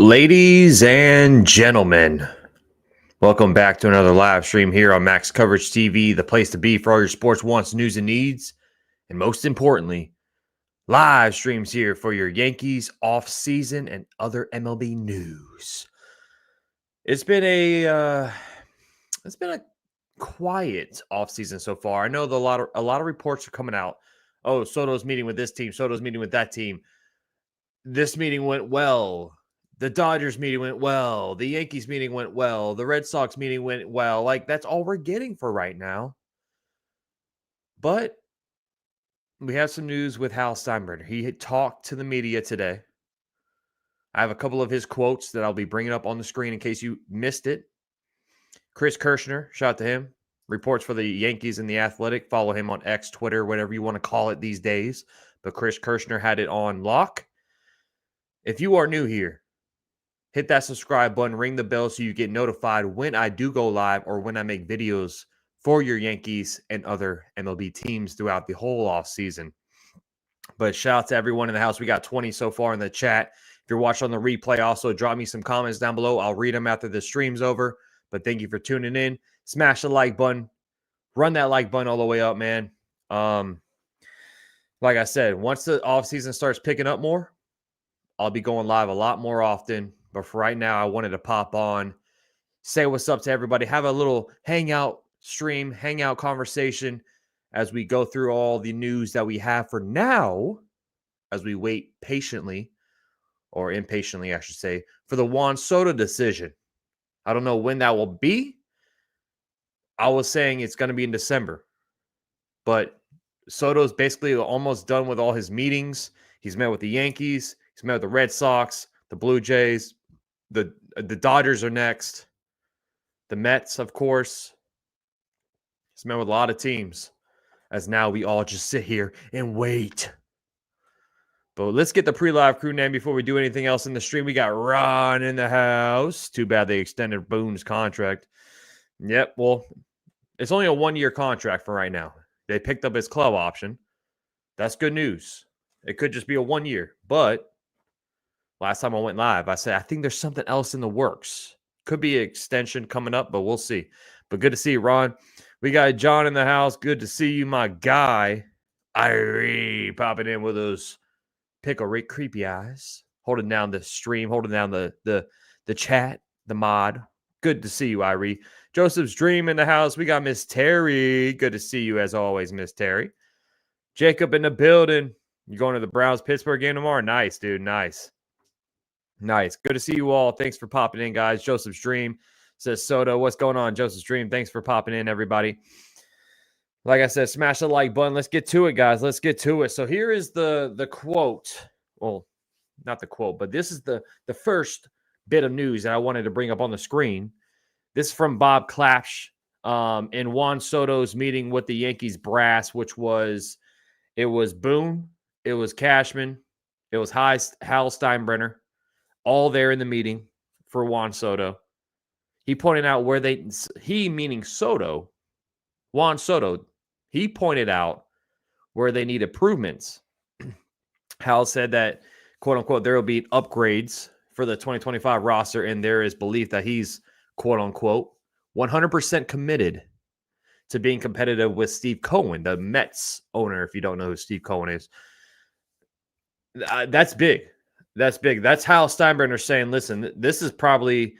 Ladies and gentlemen, welcome back to another live stream here on Max Coverage TV, the place to be for all your sports wants, news, and needs. And most importantly, live streams here for your Yankees off-season and other MLB news. It's been a quiet off-season so far. I know a lot of reports are coming out. Oh, Soto's meeting with this team, Soto's meeting with that team. This meeting went well. The Dodgers meeting went well. The Yankees meeting went well. The Red Sox meeting went well. Like, that's all we're getting for right now. But we have some news with Hal Steinbrenner. He had talked to the media today. I have a couple of his quotes that I'll be bringing up on the screen in case you missed it. Chris Kirschner, shout out to him, reports for the Yankees and The Athletic. Follow him on X, Twitter, whatever you want to call it these days. But Chris Kirschner had it on lock. If you are new here, hit that subscribe button, ring the bell so you get notified when I do go live or when I make videos for your Yankees and other MLB teams throughout the whole offseason. But shout out to everyone in the house. We got 20 so far in the chat. If you're watching on the replay, also drop me some comments down below. I'll read them after the stream's over. But thank you for tuning in. Smash the like button. Run that like button all the way up, man. Like I said, once the offseason starts picking up more, I'll be going live a lot more often. But for right now, I wanted to pop on, say what's up to everybody, have a little hangout stream, hangout conversation as we go through all the news that we have for now, as we wait patiently, or impatiently, I should say, for the Juan Soto decision. I don't know when that will be. I was saying it's going to be in December. But Soto's basically almost done with all his meetings. He's met with the Yankees. He's met with the Red Sox, the Blue Jays. The Dodgers are next. The Mets, of course. He's met with a lot of teams. As now we all just sit here and wait. But let's get the pre-live crew name before we do anything else in the stream. We got Ron in the house. Too bad they extended Boone's contract. Yep, well, it's only a one-year contract for right now. They picked up his club option. That's good news. It could just be a 1 year. But last time I went live, I said, I think there's something else in the works. Could be an extension coming up, but we'll see. But good to see you, Ron. We got John in the house. Good to see you, my guy. Irie popping in with those pickle rate creepy eyes. Holding down the stream, holding down the chat, the mod. Good to see you, Irie. Joseph's Dream in the house. We got Miss Terry. Good to see you as always, Miss Terry. Jacob in the building. You going to the Browns-Pittsburgh game tomorrow? Nice, dude. Nice. Nice. Good to see you all. Thanks for popping in, guys. Joseph's Dream says, Soto, what's going on? Joseph's Dream. Thanks for popping in, everybody. Like I said, smash the like button. Let's get to it, guys. Let's get to it. So here is the quote. Well, not the quote, but this is the first bit of news that I wanted to bring up on the screen. This is from Bob Clapsh in Juan Soto's meeting with the Yankees brass, which was, it was Boone, it was Cashman, it was Hal Steinbrenner, all there in the meeting for Juan Soto. He pointed out where he meaning Soto, Juan Soto, he pointed out where they need improvements. Hal said that, quote unquote, there will be upgrades for the 2025 roster, and there is belief that he's, quote unquote, 100% committed to being competitive with Steve Cohen, the Mets owner, if you don't know who Steve Cohen is. That's big. That's big. That's Hal Steinbrenner saying, listen, this is probably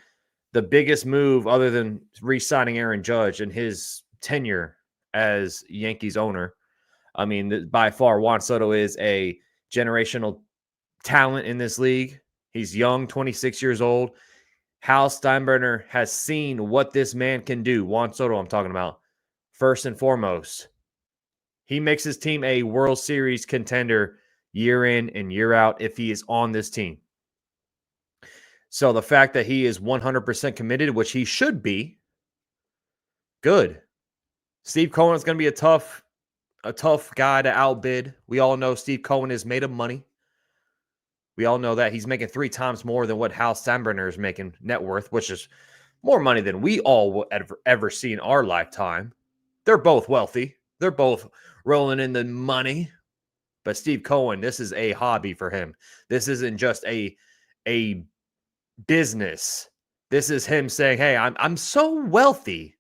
the biggest move other than re-signing Aaron Judge in his tenure as Yankees owner. I mean, by far, Juan Soto is a generational talent in this league. He's young, 26 years old. Hal Steinbrenner has seen what this man can do. Juan Soto, I'm talking about. First and foremost, he makes his team a World Series contender year in and year out if he is on this team. So the fact that he is 100% committed, which he should be, good. Steve Cohen is going to be a tough guy to outbid. We all know Steve Cohen is made of money. We all know that he's making 3 times more than what Hal Steinbrenner is making net worth, which is more money than we all will ever see in our lifetime. They're both wealthy. They're both rolling in the money. But Steve Cohen, this is a hobby for him. This isn't just a business. This is him saying, hey, I'm so wealthy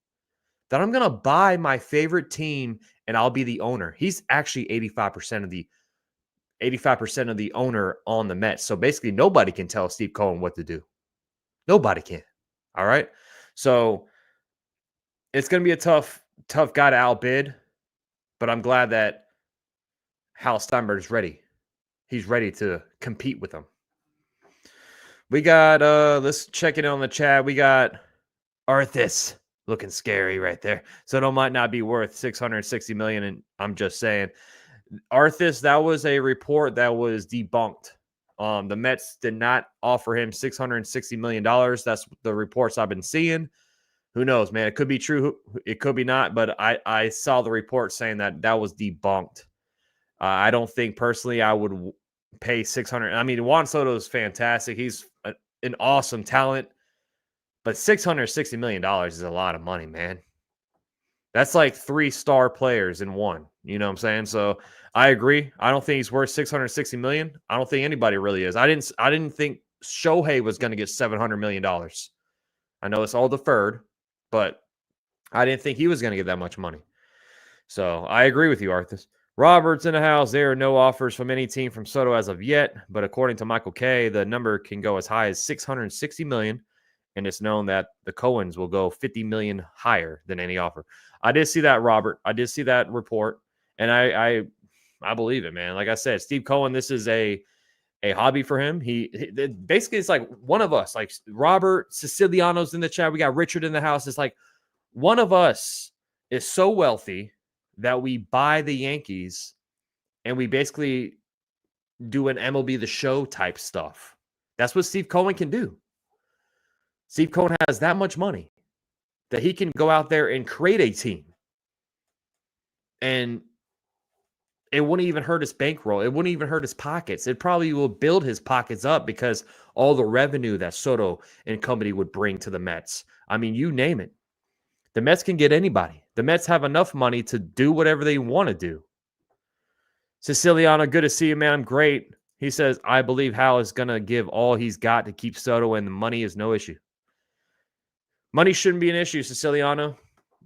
that I'm going to buy my favorite team and I'll be the owner. He's actually 85% of the owner on the Mets. So basically nobody can tell Steve Cohen what to do. Nobody can. All right. So it's going to be a tough guy to outbid, but I'm glad that Hal Steinbrenner is ready. He's ready to compete with him. We got, let's check it on the chat. We got Arthas looking scary right there. Soto might not be worth $660 million. And I'm just saying, Arthas, that was a report that was debunked. The Mets did not offer him $660 million. That's the reports I've been seeing. Who knows, man? It could be true. It could be not. But I saw the report saying that was debunked. I don't think personally I would pay 600. I mean, Juan Soto is fantastic. He's an awesome talent. But $660 million is a lot of money, man. That's like 3-star players in one. You know what I'm saying? So I agree. I don't think he's worth $660 million. I don't think anybody really is. I didn't think Shohei was going to get $700 million. I know it's all deferred, but I didn't think he was going to get that much money. So I agree with you, Arthas. Robert's in the house. There are no offers from any team from Soto as of yet, but according to Michael K., the number can go as high as $660 million. And it's known that the Cohens will go $50 million higher than any offer. I did see that, Robert. I did see that report, and I believe it, man. Like I said, Steve Cohen, this is a hobby for him. He basically, it's like one of us, like Robert Siciliano's in the chat. We got Richard in the house. It's like one of us is so wealthy that we buy the Yankees and we basically do an MLB The Show type stuff. That's what Steve Cohen can do. Steve Cohen has that much money that he can go out there and create a team. And it wouldn't even hurt his bankroll. It wouldn't even hurt his pockets. It probably will build his pockets up because all the revenue that Soto and company would bring to the Mets. I mean, you name it. The Mets can get anybody. The Mets have enough money to do whatever they want to do. Siciliano, good to see you, man. I'm great. He says, I believe Hal is going to give all he's got to keep Soto, and the money is no issue. Money shouldn't be an issue, Siciliano.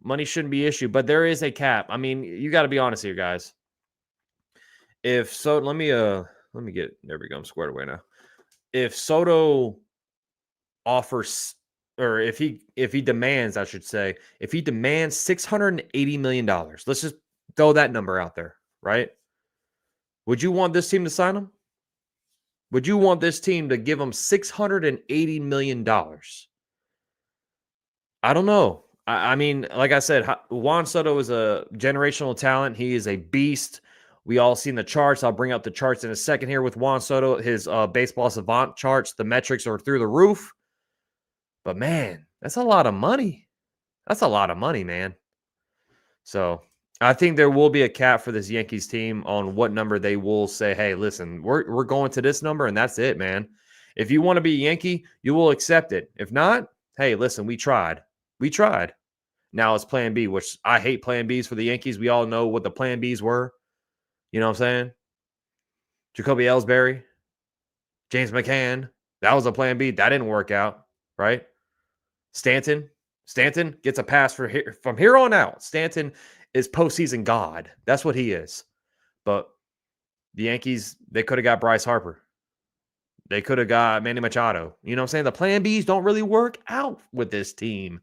Money shouldn't be an issue, but there is a cap. I mean, you got to be honest here, guys. If so, let me get, there we go. I'm squared away now. If Soto offers, or if he demands, I should say, if he demands $680 million, let's just throw that number out there, right? Would you want this team to sign him? Would you want this team to give him $680 million? I don't know. I mean, like I said, Juan Soto is a generational talent. He is a beast. We all seen the charts. I'll bring up the charts in a second here with Juan Soto. His baseball savant charts, the metrics are through the roof. But, man, that's a lot of money. That's a lot of money, man. So I think there will be a cap for this Yankees team on what number they will say, hey, listen, we're going to this number, and that's it, man. If you want to be a Yankee, you will accept it. If not, hey, listen, we tried. We tried. Now it's plan B, which I hate plan Bs for the Yankees. We all know what the plan Bs were. You know what I'm saying? Jacoby Ellsbury, James McCann. That was a plan B. That didn't work out, right? Stanton gets a pass from here on out. Stanton is postseason God. That's what he is. But the Yankees, they could have got Bryce Harper. They could have got Manny Machado. You know what I'm saying? The plan Bs don't really work out with this team.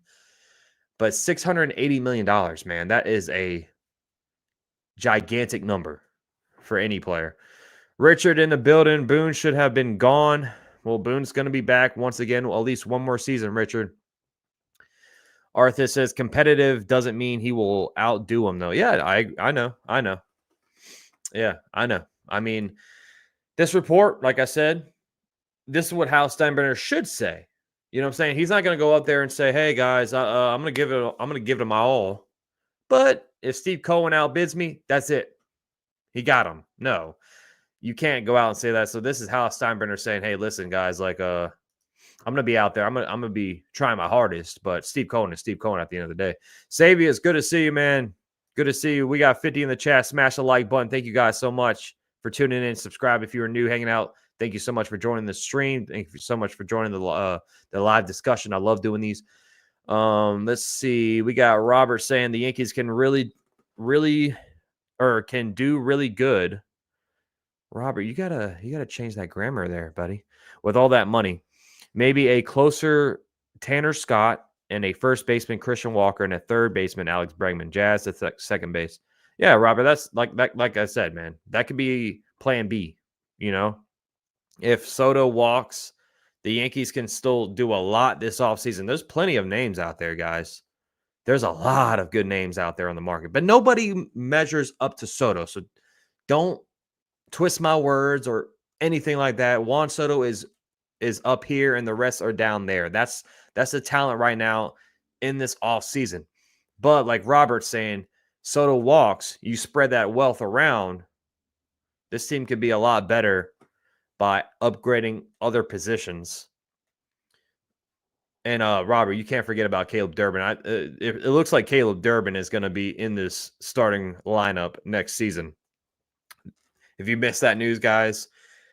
But $680 million, man, that is a gigantic number for any player. Richard in the building. Boone should have been gone. Well, Boone's going to be back once again, well, at least one more season, Richard. Arthur says competitive doesn't mean he will outdo him, though. Yeah, I know. Yeah, I know. I mean, this report, like I said, this is what Hal Steinbrenner should say. You know what I'm saying? He's not going to go out there and say, "Hey guys, I'm going to give it my all." But if Steve Cohen outbids me, that's it. He got him. No, you can't go out and say that. So this is Hal Steinbrenner saying, "Hey, listen, guys, like, I'm going to be out there. I'm going to be trying my hardest." But Steve Cohen is Steve Cohen at the end of the day. Savia, it's good to see you, man. Good to see you. We got 50 in the chat. Smash the like button. Thank you guys so much. for tuning in. Subscribe if you are new, hanging out. Thank you so much for joining the stream. Thank you so much for joining the live discussion. I love doing these. Let's see. We got Robert saying the Yankees can can do really good. Robert, you gotta change that grammar there, buddy. With all that money, maybe a closer Tanner Scott and a first baseman Christian Walker and a third baseman Alex Bregman. Jazz at second base. Yeah, Robert, that's like I said, man. That could be plan B. You know, if Soto walks, the Yankees can still do a lot this offseason. There's plenty of names out there, guys. There's a lot of good names out there on the market, but nobody measures up to Soto. So don't twist my words or anything like that. Juan Soto is up here and the rest are down there. That's the talent right now in this offseason. But like Robert's saying, Soto walks, you spread that wealth around. This team could be a lot better by upgrading other positions. And Robert, you can't forget about Caleb Durbin. It looks like Caleb Durbin is going to be in this starting lineup next season. If you missed that news, guys,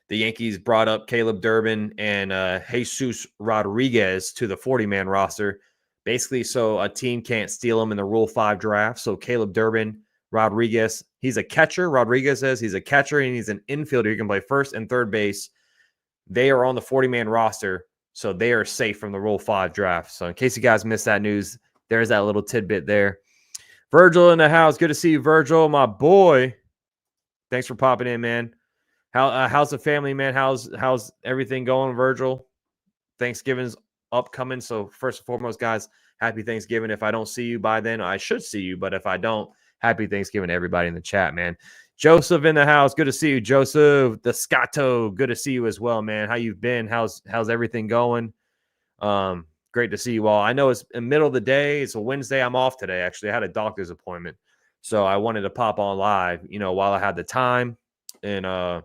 the Yankees brought up Caleb Durbin and Jesus Rodriguez to the 40-man roster, basically so a team can't steal him in the Rule 5 draft. So Caleb Durbin, Rodriguez, he's a catcher. Rodriguez says he's a catcher and he's an infielder. He can play first and third base. They are on the 40-man roster, so they are safe from the Rule 5 draft. So in case you guys missed that news, there's that little tidbit there. Virgil in the house. Good to see you, Virgil, my boy. Thanks for popping in, man. How's the family, man? How's everything going, Virgil? Thanksgiving's upcoming, so first and foremost, guys, happy Thanksgiving. If I don't see you by then, I should see you, but if I don't, happy Thanksgiving to everybody in the chat, man. Joseph in the house. Good to see you, Joseph. The Scotto. Good to see you as well, man. How you've been? How's everything going? Great to see you all. I know it's in the middle of the day. It's a Wednesday. I'm off today, actually. I had a doctor's appointment. So I wanted to pop on live, while I had the time. And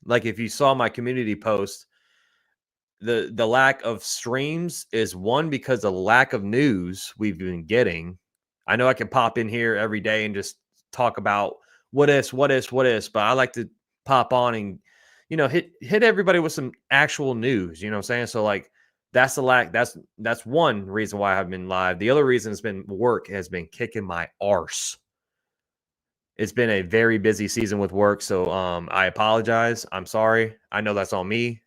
like if you saw my community post, the lack of streams is one because of the lack of news we've been getting. I know I can pop in here every day and just talk about what is, but I like to pop on and, hit everybody with some actual news, you know what I'm saying? So like that's the lack. That's one reason why I've been live. The other reason has been work has been kicking my arse. It's been a very busy season with work. So I apologize. I'm sorry. I know that's on me.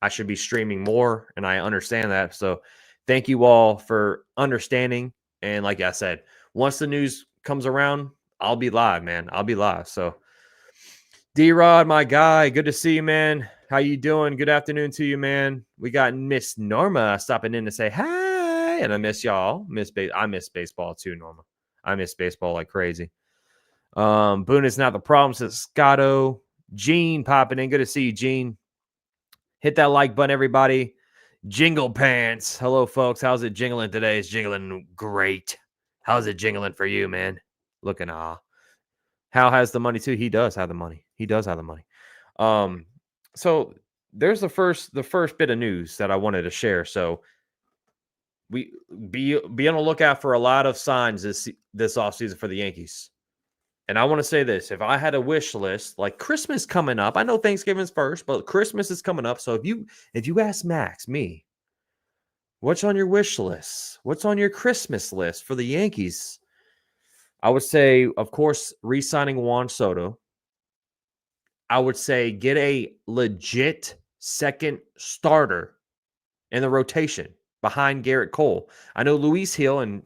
I should be streaming more, and I understand that. So thank you all for understanding. And like I said, once the news comes around, I'll be live, man. I'll be live. So D-Rod, my guy, good to see you, man. How you doing? Good afternoon to you, man. We got Miss Norma stopping in to say hi, and I miss y'all. I miss baseball too, Norma. I miss baseball like crazy. Boone is not the problem, says Scotto. Gene popping in. Good to see you, Gene. Hit that like button, everybody. Jingle pants. Hello, folks. How's it jingling today? It's jingling great. How's it jingling for you, man? Looking Hal has the money too. He does have the money. So there's the first bit of news that I wanted to share. So we be on the lookout for a lot of signs this offseason for the Yankees. And I want to say this. If I had a wish list, like Christmas coming up, I know Thanksgiving's first, but Christmas is coming up. So if you ask Max, me, what's on your wish list? What's on your Christmas list for the Yankees? I would say, of course, re-signing Juan Soto. I would say get a legit second starter in the rotation behind Garrett Cole. I know Luis Hill, and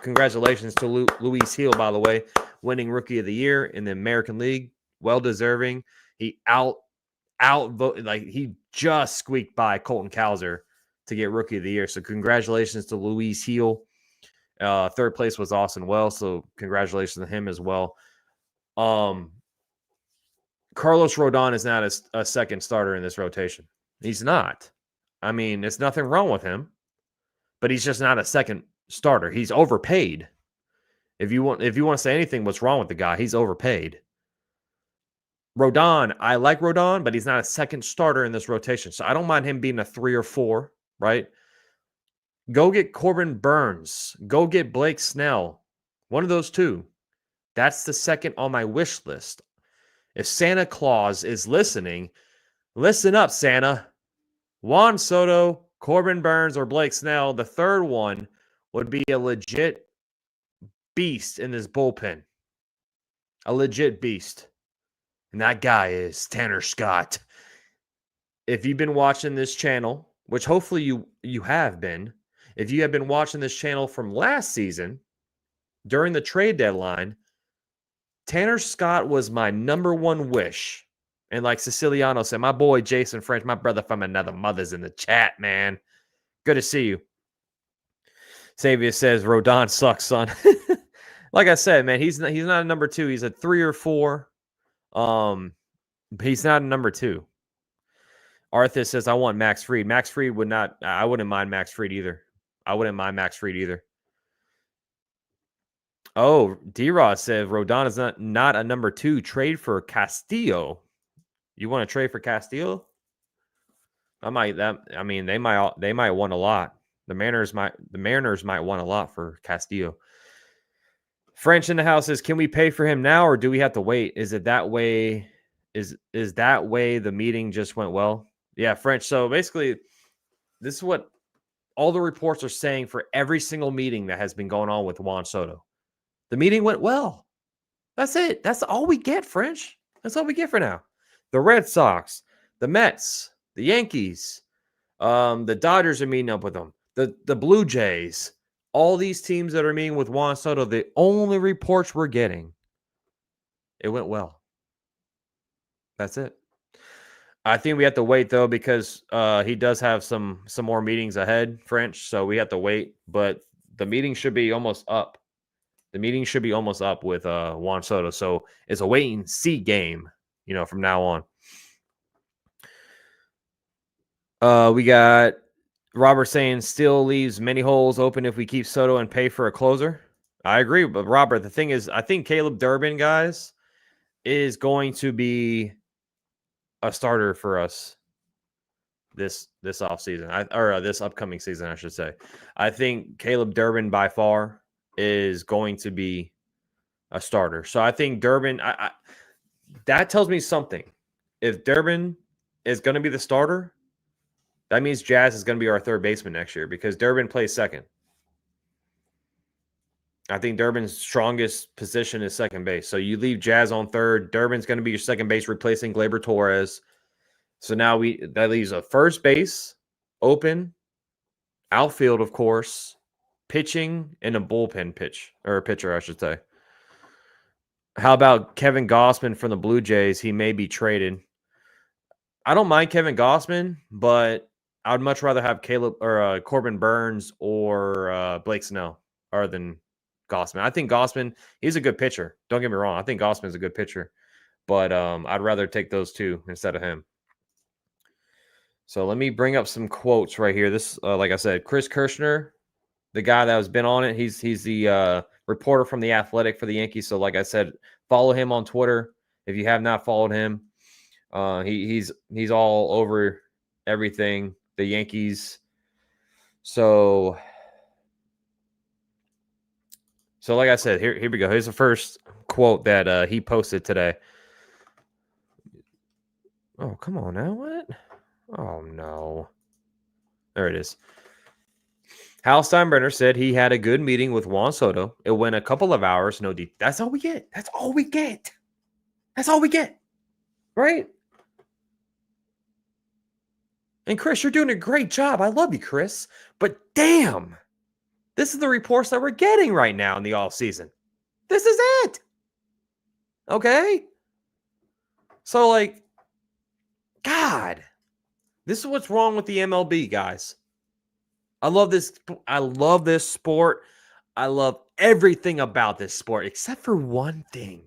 congratulations to Luis Hill, by the way, winning Rookie of the Year in the American League. Well deserving. He he just squeaked by Colton Cowser to get Rookie of the Year. So congratulations to Luis Hill. Third place was Austin Wells, so congratulations to him as well. Carlos Rodon is not a second starter in this rotation. He's not. I mean, there's nothing wrong with him, but he's just not a second starter. He's overpaid. If you want to say anything, what's wrong with the guy? He's overpaid. Rodon, I like Rodon, but he's not a second starter in this rotation. So I don't mind him being a 3 or 4, right? Go get Corbin Burns. Go get Blake Snell. One of those two. That's the second on my wish list. If Santa Claus is listening, listen up, Santa. Juan Soto, Corbin Burns, or Blake Snell, the third one would be a legit beast in this bullpen. A legit beast. And that guy is Tanner Scott. If you've been watching this channel, which hopefully you have been, if you have been watching this channel from last season, during the trade deadline, Tanner Scott was my number one wish. And like Siciliano said, my boy Jason French, my brother from another mother's in the chat, man. Good to see you. Xavier says, Rodon sucks, son. Like I said, man, he's not a number 2. He's a 3 or 4. But he's not a number 2. Arthur says, I want Max Fried. Max Fried would not, I wouldn't mind Max Fried either. Oh, D-Rod said Rodon is not a number 2. Trade for Castillo. You want to trade for Castillo? They might want a lot. The Mariners might want a lot for Castillo. French in the house says, can we pay for him now or do we have to wait? Is it that way? Is that way the meeting just went well? Yeah, French. So basically, this is what all the reports are saying for every single meeting that has been going on with Juan Soto. The meeting went well. That's it. That's all we get, French. That's all we get for now. The Red Sox, the Mets, the Yankees, the Dodgers are meeting up with them. The Blue Jays, all these teams that are meeting with Juan Soto, the only reports we're getting, it went well. That's it. I think we have to wait, though, because he does have some more meetings ahead, French, so we have to wait. But the meeting should be almost up. The meeting should be almost up with Juan Soto, so it's a wait-and-see game, from now on. We got Robert saying still leaves many holes open if we keep Soto and pay for a closer. I agree, but Robert, the thing is, I think Caleb Durbin, guys, is going to be a starter for us this offseason, or this upcoming season, I should say. I think Caleb Durbin by far is going to be a starter. So I think Durbin, that tells me something. If Durbin is going to be the starter, that means Jazz is going to be our third baseman next year because Durbin plays second. I think Durbin's strongest position is second base. So you leave Jazz on third. Durbin's going to be your second base, replacing Gleyber Torres. So now that leaves a first base open, outfield, of course, pitching, and a bullpen pitcher, I should say. How about Kevin Gausman from the Blue Jays? He may be traded. I don't mind Kevin Gausman, but I would much rather have Corbin Burns or Blake Snell other than Gausman. I think Gausman, he's a good pitcher. Don't get me wrong. I think Gausman's a good pitcher, but I'd rather take those two instead of him. So let me bring up some quotes right here. This, like I said, Chris Kirshner, the guy that has been on it. He's the reporter from The Athletic for the Yankees. So like I said, follow him on Twitter if you have not followed him. He's all over everything, the Yankees. So like I said, here we go. Here's the first quote that he posted today. Oh, come on now. What? Oh, no. There it is. Hal Steinbrenner said he had a good meeting with Juan Soto. It went a couple of hours. No deep. That's all we get. That's all we get. That's all we get. Right? And Chris, you're doing a great job. I love you, Chris. But damn, this is the reports that we're getting right now in the offseason. This is it. Okay? So, like, God, this is what's wrong with the MLB, guys. I love this. I love this sport. I love everything about this sport except for one thing.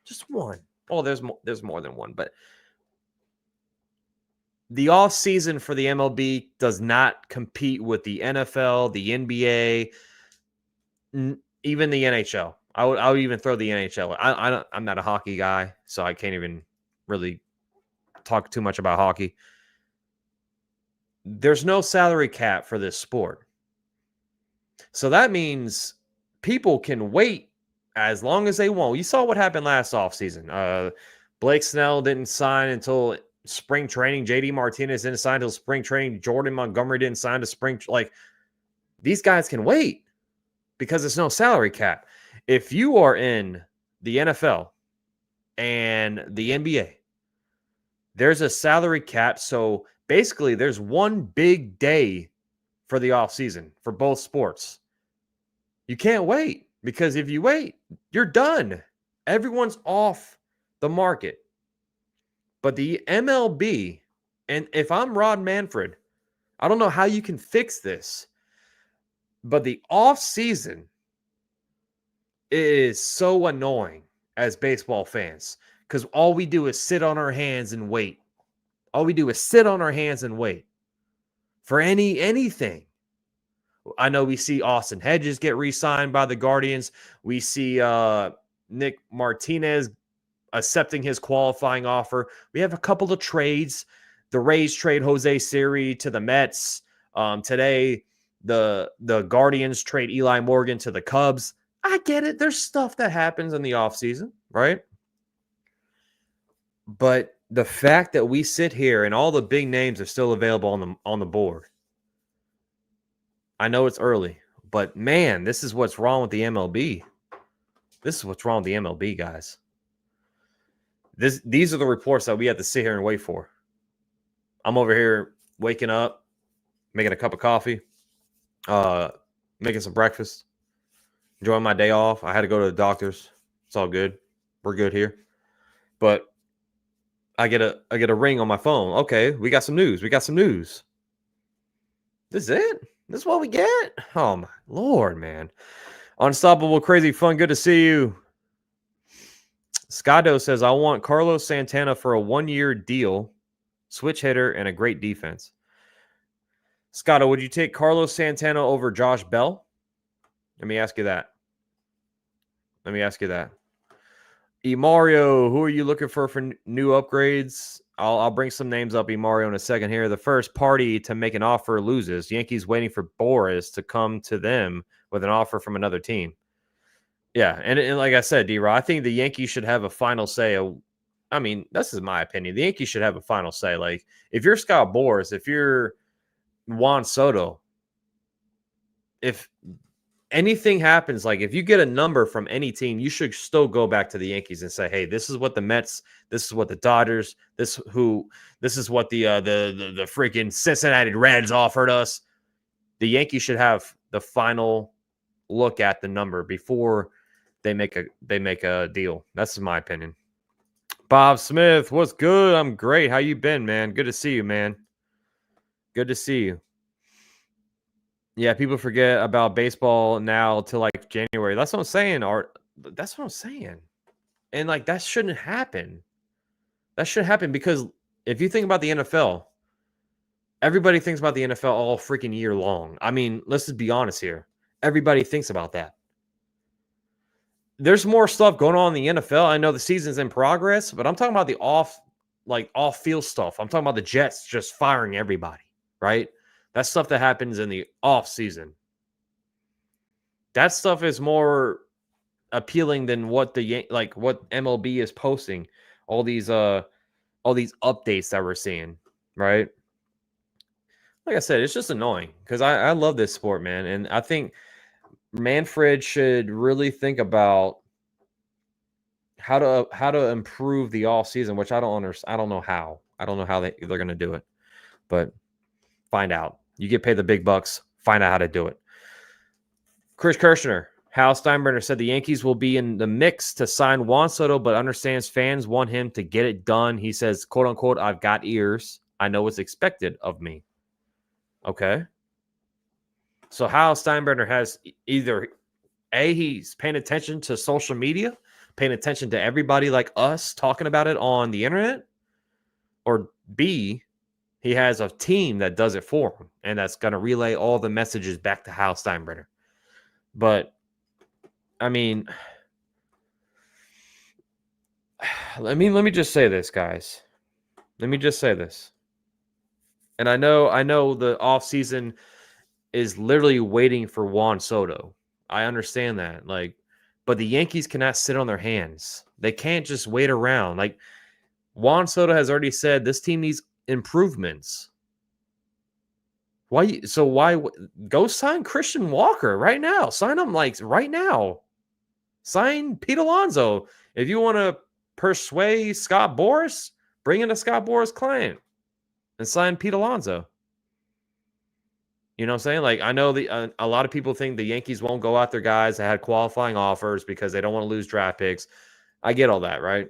Just one. Oh, there's more than one, but the off season for the MLB does not compete with the NFL, the NBA, even the NHL. I would even throw the NHL. I'm not a hockey guy, so I can't even really talk too much about hockey. There's no salary cap for this sport. So that means people can wait as long as they want. You saw what happened last offseason. Blake Snell didn't sign until spring training. JD Martinez didn't sign until spring training. Jordan Montgomery didn't sign to spring. Like, these guys can wait because there's no salary cap. If you are in the NFL and the NBA, there's a salary cap. So basically, there's one big day for the offseason for both sports. You can't wait, because if you wait, you're done. Everyone's off the market. But the MLB, and if I'm Rod Manfred, I don't know how you can fix this, but the offseason is so annoying as baseball fans, because all we do is sit on our hands and wait. All we do is sit on our hands and wait for anything. I know we see Austin Hedges get re-signed by the Guardians. We see Nick Martinez accepting his qualifying offer. We have a couple of trades. The Rays trade Jose Siri to the Mets. Today, the Guardians trade Eli Morgan to the Cubs. I get it. There's stuff that happens in the offseason, right? But the fact that we sit here and all the big names are still available on the board. I know it's early, but man, this is what's wrong with the MLB. This is what's wrong with the MLB, guys. These are the reports that we have to sit here and wait for. I'm over here waking up, making a cup of coffee, making some breakfast, enjoying my day off. I had to go to the doctor's. It's all good. We're good here. But I get a ring on my phone. Okay, we got some news. This is it? This is what we get? Oh, my Lord, man. Unstoppable, crazy fun. Good to see you. Scotto says, I want Carlos Santana for a 1-year deal, switch hitter, and a great defense. Scotto, would you take Carlos Santana over Josh Bell? Let me ask you that. Mario, who are you looking for new upgrades? I'll bring some names up, Mario, in a second here. The first party to make an offer loses. Yankees waiting for Boris to come to them with an offer from another team. Yeah, and like I said, D-Raw, I think the Yankees should have a final say. I mean, this is my opinion. The Yankees should have a final say. Like, if you're Scott Boras, if you're Juan Soto, if anything happens, like if you get a number from any team, you should still go back to the Yankees and say, hey, this is what the Mets, this is what the Dodgers, this is what the freaking Cincinnati Reds offered us. The Yankees should have the final look at the number before they make a deal. That's my opinion. Bob Smith, what's good? I'm great. How you been, man? Good to see you, man. Good to see you. Yeah, people forget about baseball now till like January. That's what I'm saying, Art. That's what I'm saying. And like that shouldn't happen. That should happen because if you think about the NFL, everybody thinks about the NFL all freaking year long. I mean, let's just be honest here. Everybody thinks about that. There's more stuff going on in the NFL. I know the season's in progress, but I'm talking about the off-field stuff. I'm talking about the Jets just firing everybody, right? That's stuff that happens in the off season. That stuff is more appealing than what what MLB is posting. All these updates that we're seeing, right? Like I said, it's just annoying because I love this sport, man, and I think Manfred should really think about how to improve the off season, which I don't understand. I don't know how. I don't know how they're going to do it, but find out. You get paid the big bucks. Find out how to do it. Chris Kirshner, Hal Steinbrenner said the Yankees will be in the mix to sign Juan Soto, but understands fans want him to get it done. He says, quote unquote, I've got ears. I know what's expected of me. Okay. So Hal Steinbrenner has either A, he's paying attention to social media, paying attention to everybody like us talking about it on the internet, or B, he has a team that does it for him and that's going to relay all the messages back to Hal Steinbrenner. But, I mean, let me just say this, guys. Let me just say this. And I know the offseason is literally waiting for Juan Soto. I understand that. But the Yankees cannot sit on their hands. They can't just wait around. Like, Juan Soto has already said this team needs improvements. Why go sign Christian Walker right now? Sign him like right now. Sign Pete Alonso. If you want to persuade Scott Boras, bring in a Scott Boras client and sign Pete Alonso. You know what I'm saying? Like, I know a lot of people think the Yankees won't go out their guys that had qualifying offers because they don't want to lose draft picks. I get all that, right?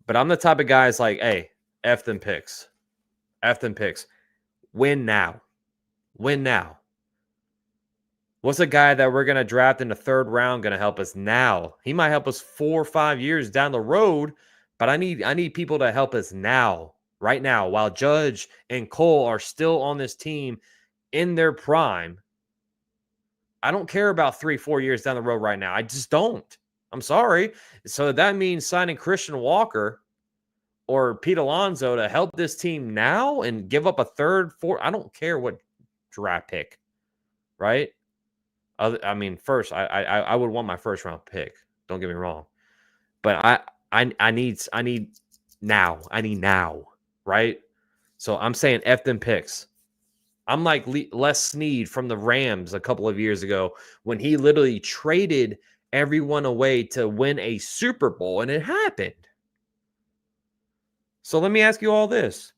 But I'm the type of guy that's like, hey, F them picks. F them picks. Win now. Win now. What's a guy that we're going to draft in the third round going to help us now? He might help us 4 or 5 years down the road, but I need people to help us now, right now, while Judge and Cole are still on this team in their prime. I don't care about 3-4 years down the road right now. I just don't. I'm sorry. So that means signing Christian Walker or Pete Alonso to help this team now and give up a third, fourth. I don't care what draft pick, right? I mean, first, I would want my first round pick. Don't get me wrong, but I need now. I need now, right? So I'm saying F them picks. I'm like Les Snead from the Rams a couple of years ago when he literally traded everyone away to win a Super Bowl, and it happened. So let me ask you all this.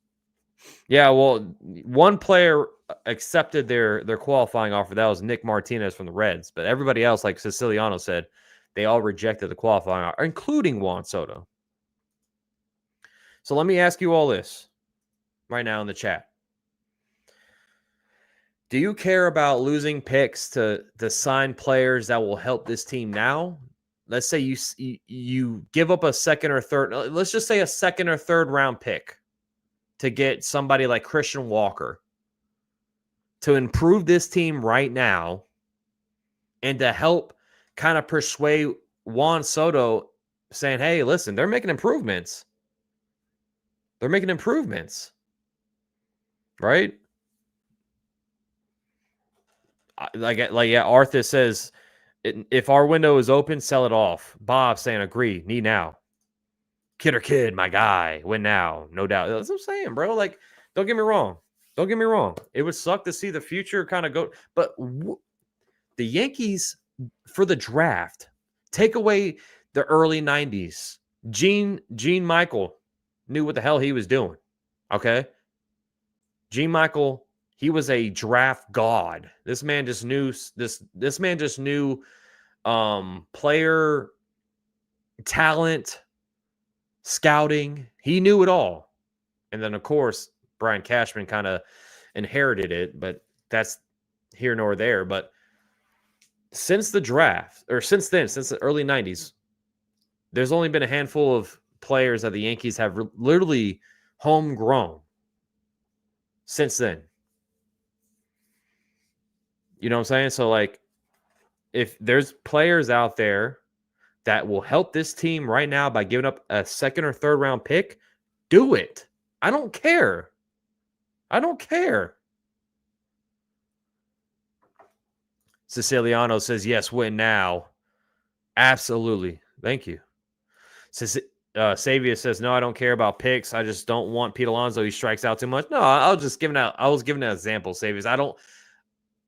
Yeah, well, one player accepted their qualifying offer. That was Nick Martinez from the Reds. But everybody else, like Siciliano said, they all rejected the qualifying offer, including Juan Soto. So let me ask you all this right now in the chat. Do you care about losing picks to sign players that will help this team now? Let's say you give up a second or third. Let's just say a second or third round pick to get somebody like Christian Walker to improve this team right now and to help kind of persuade Juan Soto saying, hey, listen, they're making improvements. They're making improvements. Right? Yeah, Arthur says, if our window is open, sell it off. Bob saying, agree, need now. Kid, my guy, win now, no doubt. That's what I'm saying, bro. Like, don't get me wrong. Don't get me wrong. It would suck to see the future kind of go. But the Yankees, for the draft, take away the early 90s. Gene Michael knew what the hell he was doing. Okay? Gene Michael, he was a draft god. This man just knew this man just knew player talent, scouting. He knew it all. And then, of course, Brian Cashman kind of inherited it, but that's here nor there. But since the draft, or since the early 90s, there's only been a handful of players that the Yankees have literally homegrown since then. You know what I'm saying? So, like, if there's players out there that will help this team right now by giving up a second or third round pick, do it. I don't care. I don't care. Siciliano says, yes, win now. Absolutely. Thank you. Savia says, no, I don't care about picks. I just don't want Pete Alonso. He strikes out too much. No, I was giving an example, Savias.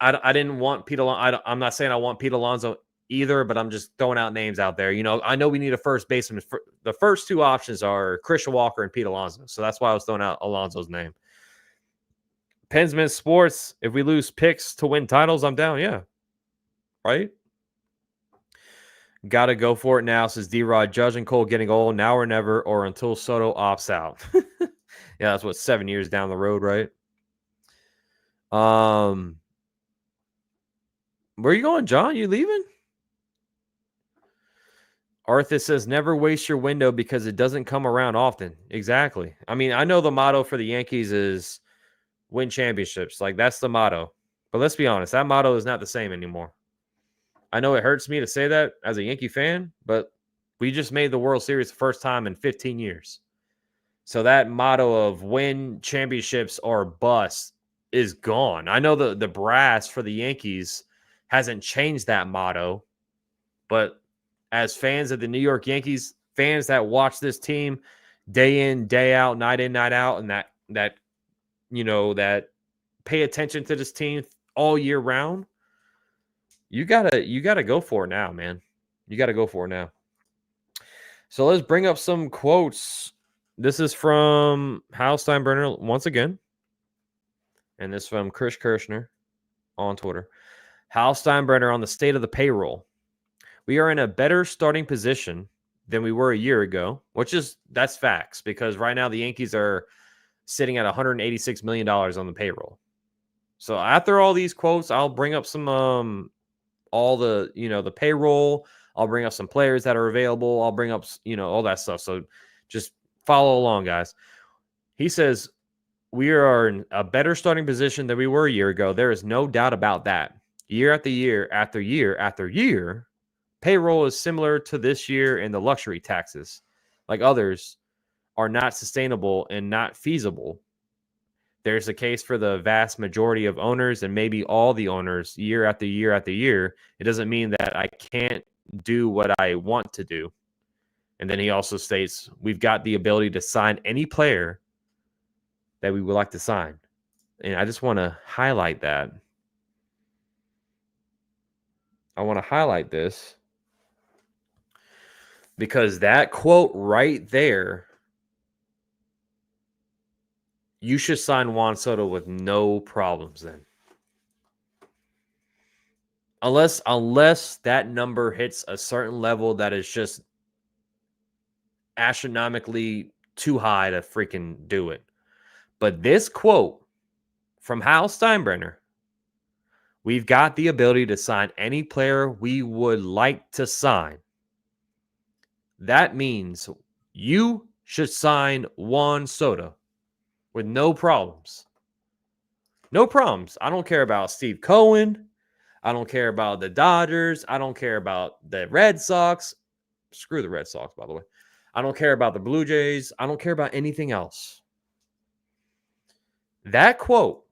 I didn't want Pete Alonso. I'm not saying I want Pete Alonso either, but I'm just throwing out names out there. You know, I know we need a first baseman. The first two options are Christian Walker and Pete Alonso. So that's why I was throwing out Alonso's name. Pensman Sports, if we lose picks to win titles, I'm down. Yeah. Right? Got to go for it now, says D-Rod. Judge and Cole getting old, now or never, or until Soto opts out. Yeah, that's 7 years down the road, right? Where are you going, John? You leaving? Arthur says, never waste your window because it doesn't come around often. Exactly. I mean, I know the motto for the Yankees is win championships. Like, that's the motto. But let's be honest, that motto is not the same anymore. I know it hurts me to say that as a Yankee fan, but we just made the World Series the first time in 15 years. So that motto of win championships or bust is gone. I know the brass for the Yankees hasn't changed that motto, but as fans of the New York Yankees, fans that watch this team, day in, day out, night in, night out, and that pay attention to this team all year round, you gotta go for it now, man. You gotta go for it now. So let's bring up some quotes. This is from Hal Steinbrenner once again, and this is from Chris Kirschner on Twitter. Hal Steinbrenner on the state of the payroll. We are in a better starting position than we were a year ago, that's facts, because right now the Yankees are sitting at $186 million on the payroll. So after all these quotes, I'll bring up some all the payroll. I'll bring up some players that are available. I'll bring up all that stuff. So just follow along, guys. He says we are in a better starting position than we were a year ago. There is no doubt about that. Year after year after year after year, payroll is similar to this year, and the luxury taxes, like others, are not sustainable and not feasible. There's a case for the vast majority of owners and maybe all the owners year after year after year. It doesn't mean that I can't do what I want to do. And then he also states, we've got the ability to sign any player that we would like to sign. And I just want to highlight that. I want to highlight this because that quote right there, you should sign Juan Soto with no problems then. Unless that number hits a certain level that is just astronomically too high to freaking do it. But this quote from Hal Steinbrenner, we've got the ability to sign any player we would like to sign. That means you should sign Juan Soto with no problems. No problems. I don't care about Steve Cohen. I don't care about the Dodgers. I don't care about the Red Sox. Screw the Red Sox, by the way. I don't care about the Blue Jays. I don't care about anything else. That quote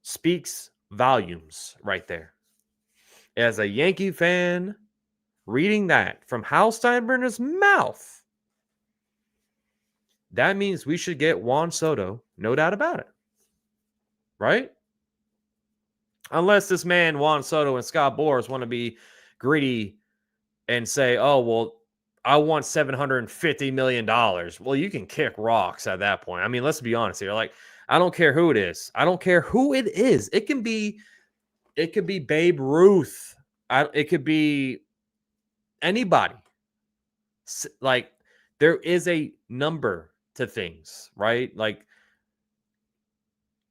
speaks volumes right there. As a Yankee fan, reading that from Hal Steinbrenner's mouth, that means we should get Juan Soto, no doubt about it. Right? Unless this man, Juan Soto and Scott Boras, want to be greedy and say, oh, well, I want $750 million. Well, you can kick rocks at that point. I mean, let's be honest here. Like, I don't care who it is. I don't care who it is. It could be Babe Ruth. It could be anybody. Like, there is a number to things, right? Like,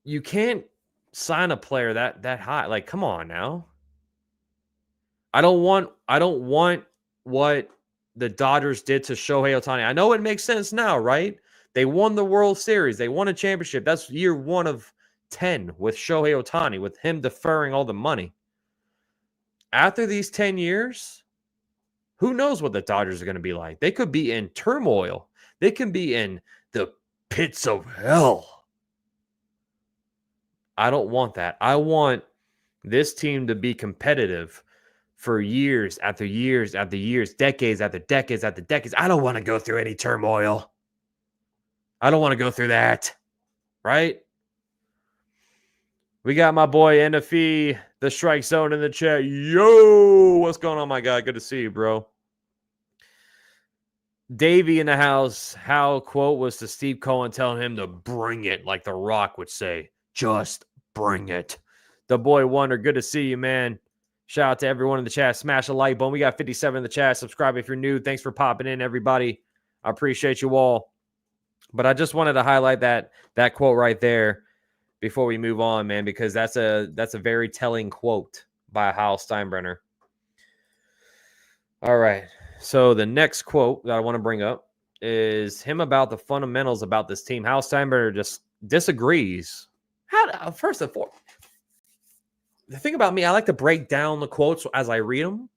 you can't sign a player that high. Like, come on now. I don't want what the Dodgers did to Shohei Ohtani. I know it makes sense now, right? They won the World Series. They won a championship. That's year 1 of 10 with Shohei Ohtani, with him deferring all the money. After these 10 years, who knows what the Dodgers are going to be like? They could be in turmoil. They can be in the pits of hell. I don't want that. I want this team to be competitive for years after years after years, decades after decades after decades. I don't want to go through any turmoil. I don't want to go through that. Right? We got my boy NFE, the Strike Zone, in the chat. Yo, what's going on, my guy? Good to see you, bro. Davey in the house. How quote was to Steve Cohen telling him to bring it, like The Rock would say. Just bring it. The boy Wonder, good to see you, man. Shout out to everyone in the chat. Smash a like button. We got 57 in the chat. Subscribe if you're new. Thanks for popping in, everybody. I appreciate you all. But I just wanted to highlight that quote right there before we move on, man, because that's a very telling quote by Hal Steinbrenner. All right. So the next quote that I want to bring up is him about the fundamentals about this team. Hal Steinbrenner just disagrees. First and foremost, the thing about me, I like to break down the quotes as I read them,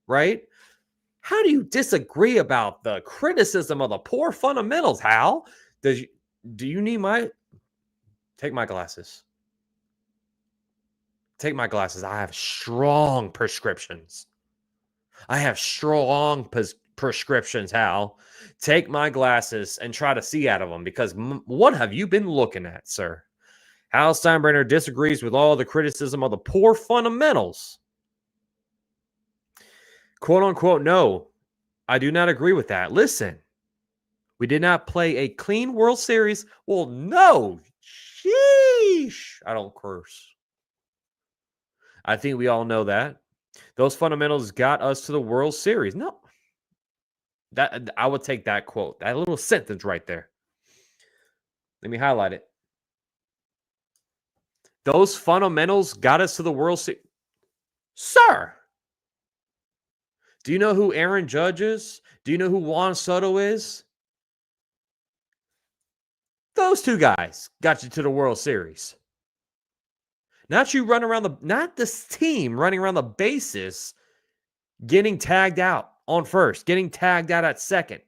right? How do you disagree about the criticism of the poor fundamentals, Hal? Do you need take my glasses? Take my glasses. I have strong prescriptions. I have strong prescriptions, Hal. Take my glasses and try to see out of them, because what have you been looking at, sir? Hal Steinbrenner disagrees with all the criticism of the poor fundamentals. Quote unquote, no, I do not agree with that. Listen, we did not play a clean World Series. Well, no. Sheesh. I don't curse. I think we all know that. Those fundamentals got us to the World Series. No. That I would take that quote, that little sentence right there. Let me highlight it. Those fundamentals got us to the World Series. Sir, do you know who Aaron Judge is? Do you know who Juan Soto is? Those two guys got you to the World Series. Not you running around not this team running around the bases, getting tagged out on first, getting tagged out at second.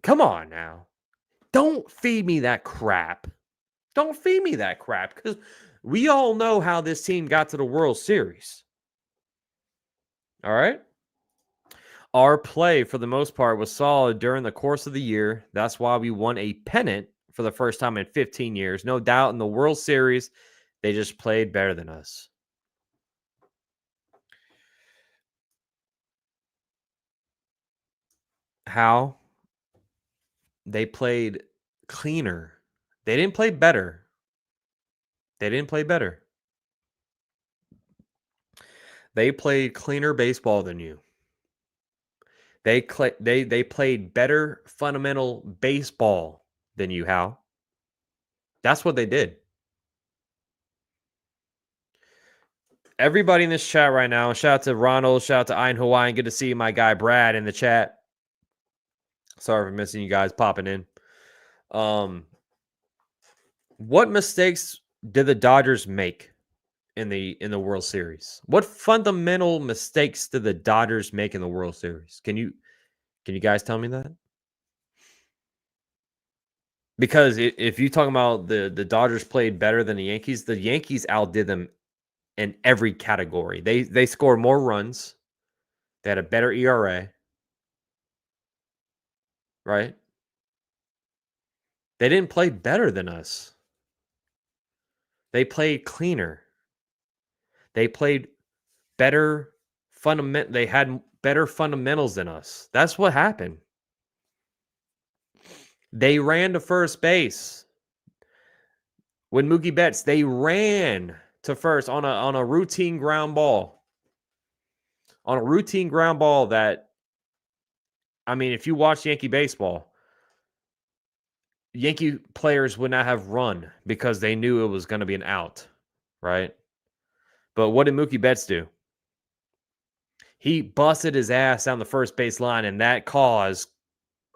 Come on now. Don't feed me that crap. Don't feed me that crap, because we all know how this team got to the World Series. All right? Our play, for the most part, was solid during the course of the year. That's why we won a pennant for the first time in 15 years. No doubt in the World Series, they just played better than us. How? They played cleaner. They didn't play better. They didn't play better. They played cleaner baseball than you. They played better fundamental baseball than you, Hal. That's what they did. Everybody in this chat right now, shout out to Ronald, shout out to Iron Hawaiian. Good to see my guy Brad in the chat. Sorry for missing you guys popping in. What mistakes did the Dodgers make in the World Series? What fundamental mistakes did the Dodgers make in the World Series? Can you guys tell me that? Because if you're talking about the Dodgers played better than the Yankees outdid them in every category. They scored more runs. They had a better ERA. Right? They didn't play better than us. They played cleaner. They played better they had better fundamentals than us. That's what happened. They ran to first base. When Mookie Betts, they ran to first on a routine ground ball. On a routine ground ball that, I mean, if you watch Yankee baseball, Yankee players would not have run because they knew it was going to be an out, right? But what did Mookie Betts do? He busted his ass down the first base line, and that caused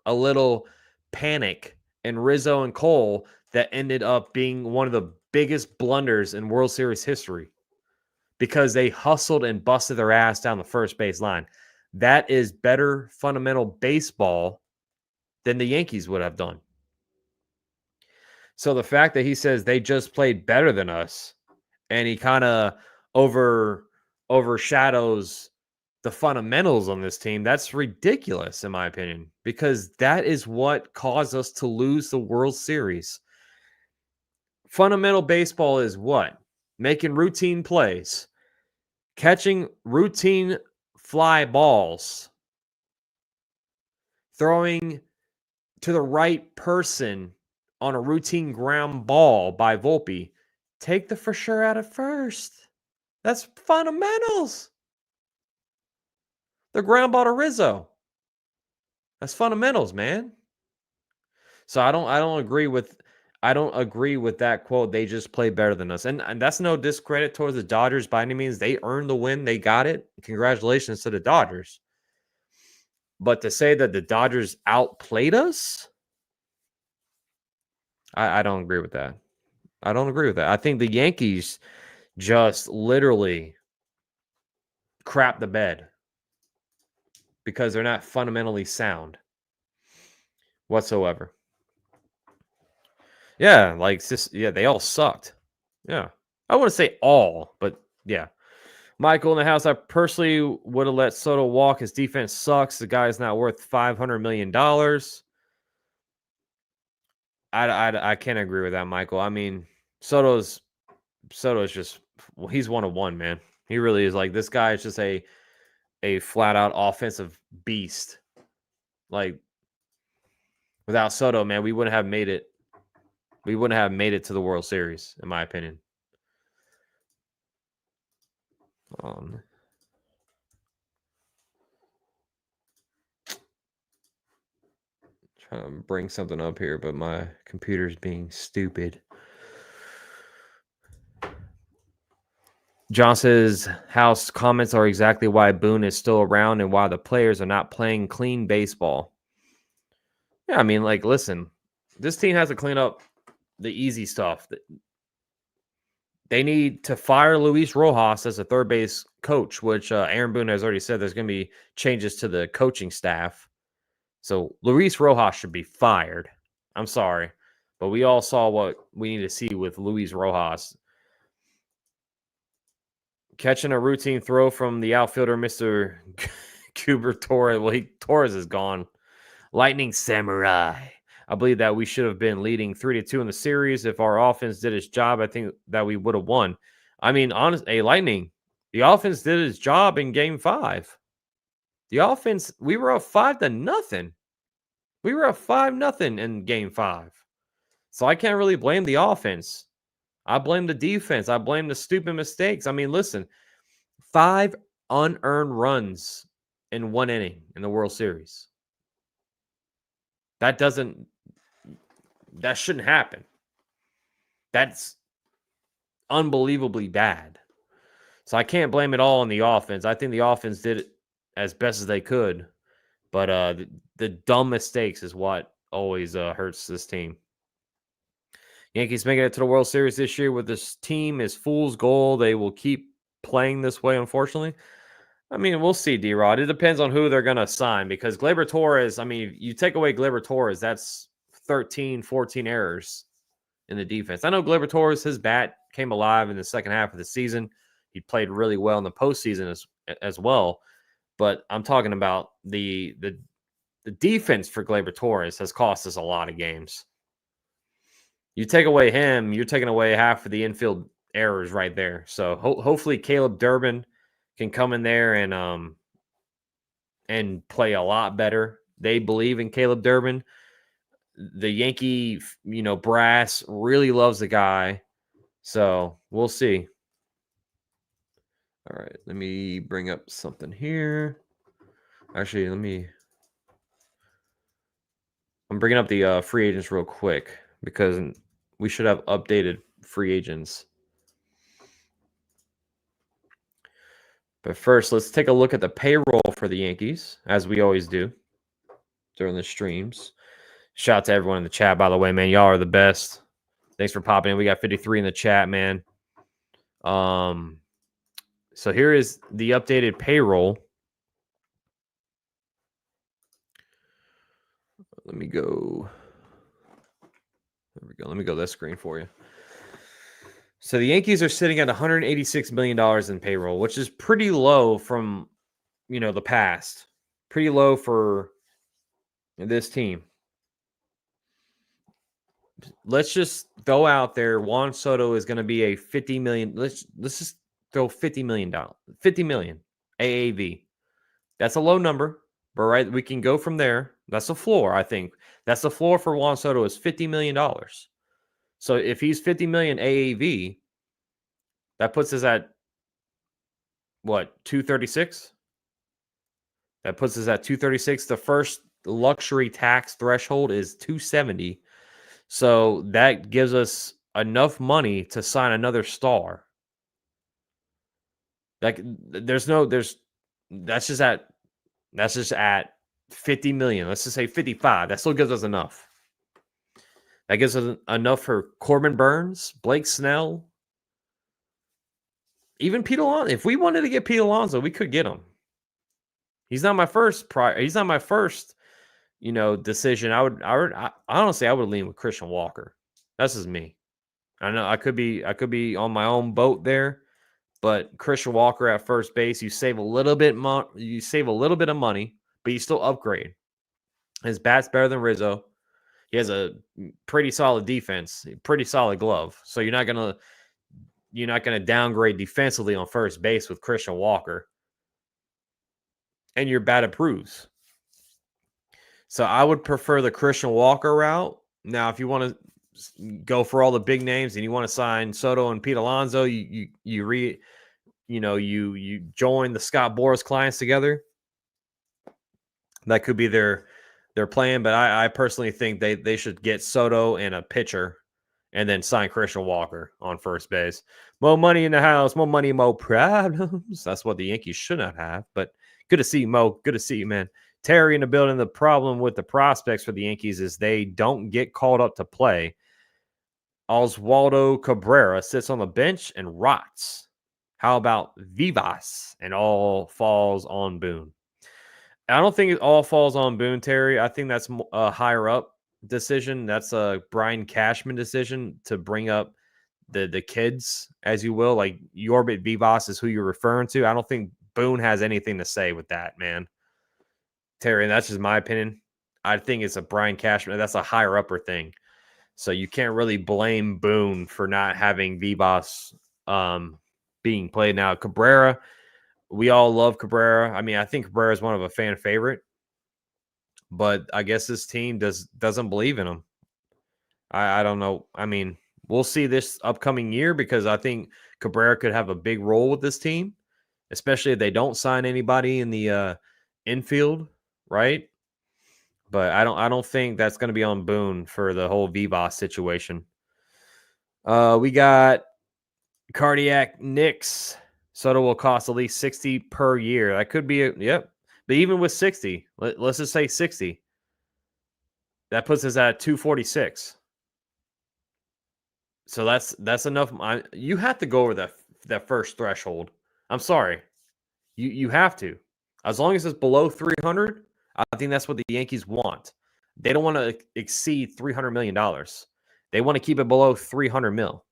a little panic in Rizzo and Cole that ended up being one of the biggest blunders in World Series history because they hustled and busted their ass down the first base line. That is better fundamental baseball than the Yankees would have done. So the fact that he says they just played better than us and he kind of overshadows the fundamentals on this team, that's ridiculous in my opinion, because that is what caused us to lose the World Series. Fundamental baseball is what? Making routine plays, catching routine fly balls, throwing to the right person on a routine ground ball by Volpe. Take the for sure out of first. That's fundamentals. The ground ball to Rizzo. That's fundamentals, man. So I don't agree with that quote. They just play better than us. And that's no discredit towards the Dodgers by any means. They earned the win. They got it. Congratulations to the Dodgers. But to say that the Dodgers outplayed us, I don't agree with that. I don't agree with that. I think the Yankees just literally crap the bed because they're not fundamentally sound whatsoever. Yeah, like they all sucked. Yeah. I wouldn't say all, but yeah. Michael in the house, I personally would have let Soto walk. His defense sucks. The guy's not worth $500 million. I can't agree with that, Michael. I mean, Soto's just, well, he's 1-of-1, man. He really is. Like, this guy is just a flat out offensive beast. Like, without Soto, man, we wouldn't have made it. We wouldn't have made it to the World Series, in my opinion. Trying to bring something up here, but my computer's being stupid. John says, House comments are exactly why Boone is still around and why the players are not playing clean baseball. Yeah, I mean, like, listen, this team has to clean up the easy stuff. They need to fire Luis Rojas as a third base coach, which Aaron Boone has already said there's going to be changes to the coaching staff. So Luis Rojas should be fired. I'm sorry, but we all saw what we need to see with Luis Rojas. Catching a routine throw from the outfielder, Mr. Cuber Torres. Well, Torres is gone. Lightning Samurai. I believe that we should have been leading 3-2 in the series. If our offense did its job, I think that we would have won. I mean, honestly, Lightning, the offense did its job in Game 5. The offense, we were up 5-0. We were up 5-0 in Game 5. So I can't really blame the offense. I blame the defense. I blame the stupid mistakes. I mean, listen, 5 unearned runs in 1 inning in the World Series. That shouldn't happen. That's unbelievably bad. So I can't blame it all on the offense. I think the offense did it as best as they could. But the dumb mistakes is what always hurts this team. Yankees making it to the World Series this year with this team is fool's gold. They will keep playing this way, unfortunately. I mean, we'll see, D-Rod. It depends on who they're going to sign because Gleyber Torres, I mean, you take away Gleyber Torres, that's 13, 14 errors in the defense. I know Gleyber Torres, his bat came alive in the second half of the season. He played really well in the postseason as well. But I'm talking about the defense for Gleyber Torres has cost us a lot of games. You take away him, you're taking away half of the infield errors right there. So hopefully Caleb Durbin can come in there and play a lot better. They believe in Caleb Durbin. The Yankee, brass really loves the guy. So we'll see. All right, let me bring up something here. Actually, I'm bringing up the free agents real quick because we should have updated free agents. But first, let's take a look at the payroll for the Yankees, as we always do during the streams. Shout out to everyone in the chat, by the way, man. Y'all are the best. Thanks for popping in. We got 53 in the chat, man. So here is the updated payroll. Let me go. There we go. Let me go this screen for you. So the Yankees are sitting at $186 million in payroll, which is pretty low from, the past. Pretty low for this team. Let's just go out there. Juan Soto is going to be a $50 million. Let's just throw $50 million down. $50 million AAV. That's a low number, but right, we can go from there. That's a floor, I think. That's the floor for Juan Soto is $50 million. So if he's $50 million AAV, that puts us at what, 236? That puts us at 236. The first luxury tax threshold is 270. So that gives us enough money to sign another star. Like that's just at 50 million. Let's just say 55. That still gives us enough. That gives us enough for Corbin Burns, Blake Snell, even Pete Alonso. If we wanted to get Pete Alonso, we could get him. He's not my first decision. I honestly would lean with Christian Walker. That's just me. I know I could be on my own boat there, but Christian Walker at first base, you save a little bit of money, but you still upgrade. His bat's better than Rizzo. He has a pretty solid defense, pretty solid glove. So you're not gonna downgrade defensively on first base with Christian Walker, and your bat improves. So I would prefer the Christian Walker route. Now, if you want to go for all the big names and you want to sign Soto and Pete Alonso, you join the Scott Boras clients together. That could be their plan, but I personally think they should get Soto and a pitcher and then sign Christian Walker on first base. More money in the house, more money, more problems. That's what the Yankees should not have. But good to see you, Mo. Good to see you, man. Terry in the building. The problem with the prospects for the Yankees is they don't get called up to play. Oswaldo Cabrera sits on the bench and rots. How about Vivas? And all falls on Boone. I don't think it all falls on Boone, Terry. I think that's a higher up decision. That's a Brian Cashman decision to bring up the kids, as you will. Like Yorbit Vivas is who you're referring to. I don't think Boone has anything to say with that, man. Terry, and that's just my opinion. I think it's a Brian Cashman. That's a higher upper thing. So you can't really blame Boone for not having Vivas being played. Now, Cabrera, we all love Cabrera. I mean, I think Cabrera is one of a fan favorite, but I guess this team doesn't believe in him. I don't know. I mean, we'll see this upcoming year because I think Cabrera could have a big role with this team, especially if they don't sign anybody in the infield, right? But I don't think that's going to be on Boone for the whole Vivas situation. We got Cardiac Knicks. Soto will cost at least 60 per year. That could be yep. But even with 60, let's just say 60. That puts us at 246. So that's enough. You have to go over that first threshold. I'm sorry. You have to. As long as it's below 300, I think that's what the Yankees want. They don't want to exceed $300 million. They want to keep it below 300 mil.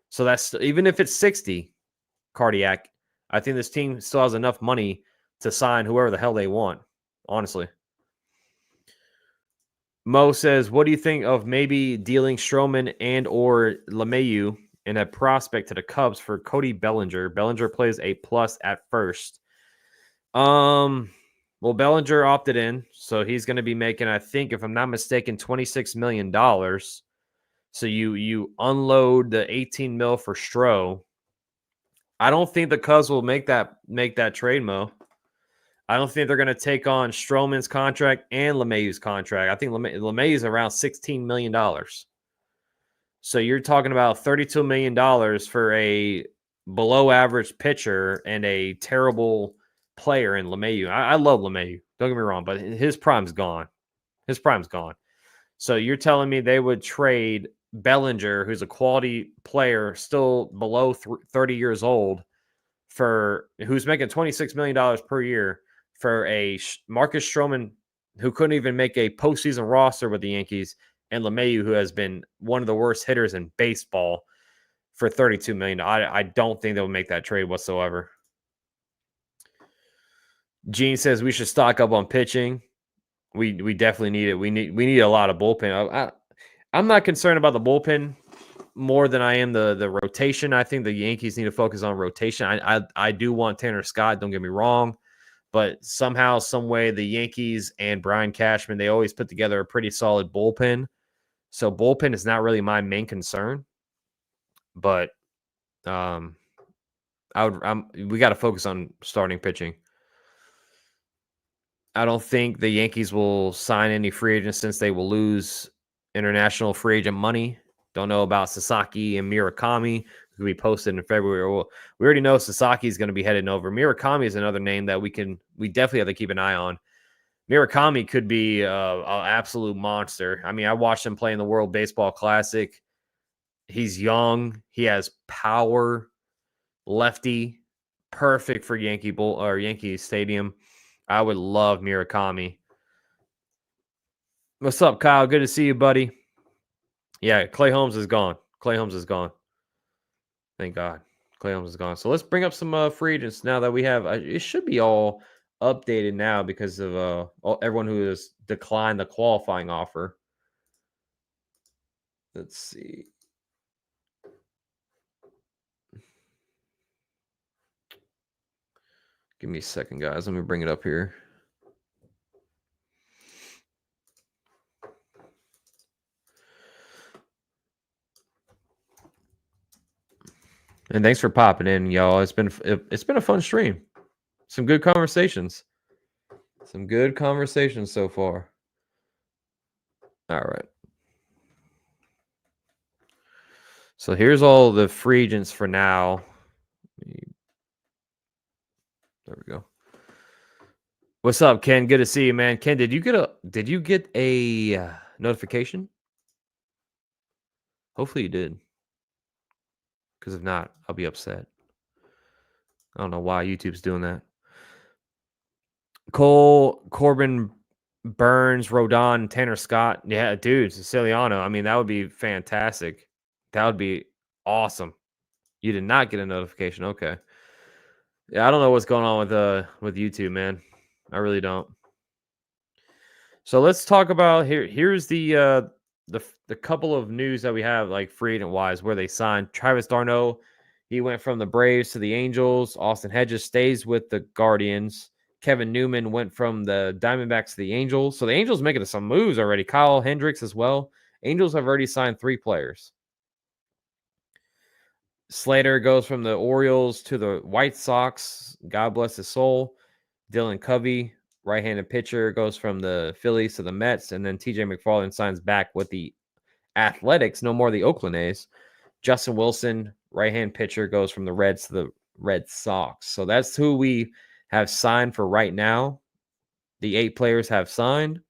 So that's even if it's 60, Cardiac, I think this team still has enough money to sign whoever the hell they want, honestly. Mo says, what do you think of maybe dealing Stroman and or LeMahieu and a prospect to the Cubs for Cody Bellinger? Bellinger plays a plus at first. Well, Bellinger opted in, so he's going to be making, I think, if I'm not mistaken, $26 million. So you unload the 18 mil for Stroh. I don't think the Cubs will make that trade, Mo. I don't think they're going to take on Stroman's contract and LeMahieu's contract. I think LeMahieu's around $16 million. So you're talking about $32 million for a below-average pitcher and a terrible player in LeMahieu. I love LeMahieu. Don't get me wrong, but his prime's gone. His prime's gone. So you're telling me they would trade Bellinger, who's a quality player, still below 30 years old, who's making $26 million per year, for a Marcus Stroman who couldn't even make a postseason roster with the Yankees, and LeMahieu, who has been one of the worst hitters in baseball, for $32 million. I don't think they'll make that trade whatsoever. Gene says we should stock up on pitching. We definitely need it. We need a lot of bullpen. I'm not concerned about the bullpen more than I am the rotation. I think the Yankees need to focus on rotation. I do want Tanner Scott, don't get me wrong, but somehow, some way, the Yankees and Brian Cashman, they always put together a pretty solid bullpen. So bullpen is not really my main concern, but we got to focus on starting pitching. I don't think the Yankees will sign any free agents since they will lose international free agent money. Don't know about Sasaki and Murakami, who will be posted in February. Well, we already know Sasaki is going to be heading over. Murakami is another name that we definitely have to keep an eye on. Murakami could be an absolute monster. I mean, I watched him play in the World Baseball Classic. He's young. He has power. Lefty. Perfect for Yankee Stadium. I would love Murakami. What's up, Kyle? Good to see you, buddy. Yeah, Clay Holmes is gone. Thank God. Clay Holmes is gone. So let's bring up some free agents now that we have. It should be all updated now because of everyone who has declined the qualifying offer. Let's see. Give me a second, guys. Let me bring it up here. And thanks for popping in, y'all. It's been a fun stream. Some good conversations. Some good conversations so far. All right. So here's all the free agents for now. There we go. What's up, Ken? Good to see you, man. Ken, did you get a notification? Hopefully you did. Because if not, I'll be upset. I don't know why YouTube's doing that. Cole, Corbin, Burns, Rodon, Tanner Scott. Yeah, dude, Siciliano. I mean, that would be fantastic. That would be awesome. You did not get a notification. Okay. Yeah, I don't know what's going on with YouTube, man. I really don't. So let's talk about here's the couple of news that we have, like free agent wise, where they signed Travis d'Arnaud. He went from the Braves to the Angels. Austin Hedges stays with the Guardians. Kevin Newman went from the Diamondbacks to the Angels. So the Angels making some moves already. Kyle Hendricks as well. Angels have already signed 3 players. Slater goes from the Orioles to the White Sox. God bless his soul. Dylan Covey, right-handed pitcher, goes from the Phillies to the Mets. And then TJ McFarland signs back with the Athletics, no more the Oakland A's. Justin Wilson, right-hand pitcher, goes from the Reds to the Red Sox. So that's who we have signed for right now. The 8 players have signed.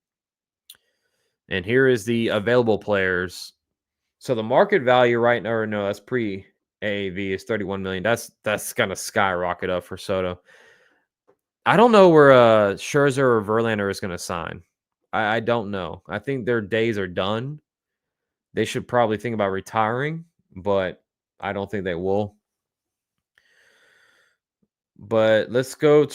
And here is the available players. So the market value right now, or no, that's pre-AAV, is $31 million. That's going to skyrocket up for Soto. I don't know where Scherzer or Verlander is going to sign. I don't know. I think their days are done. They should probably think about retiring, but I don't think they will. But let's take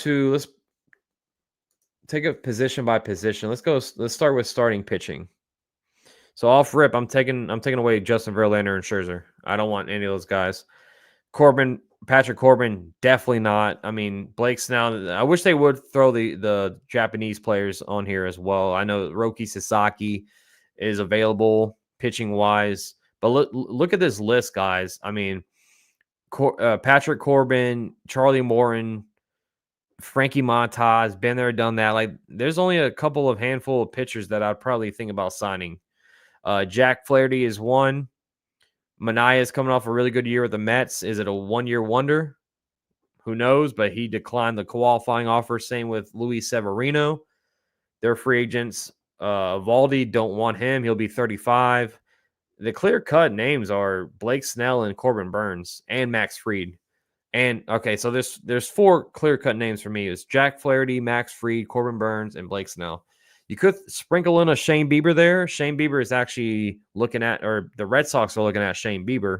it position by position. Let's start with starting pitching. So off rip, I'm taking away Justin Verlander and Scherzer. I don't want any of those guys. Patrick Corbin, definitely not. I mean, Blake Snell, I wish they would throw the Japanese players on here as well. I know Roki Sasaki is available pitching-wise, but look at this list, guys. I mean, Patrick Corbin, Charlie Morton, Frankie Montas, been there, done that. Like, there's only a couple of handful of pitchers that I'd probably think about signing. Jack Flaherty is one. Manaea is coming off a really good year with the Mets. Is it a one-year wonder? Who knows? But he declined the qualifying offer. Same with Luis Severino. They're free agents. Valdi, don't want him. He'll be 35. The clear-cut names are Blake Snell and Corbin Burns and Max Fried. And, okay, so there's 4 clear-cut names for me. It's Jack Flaherty, Max Fried, Corbin Burns, and Blake Snell. You could sprinkle in a Shane Bieber there. Shane Bieber is actually looking at, or the Red Sox are looking at Shane Bieber.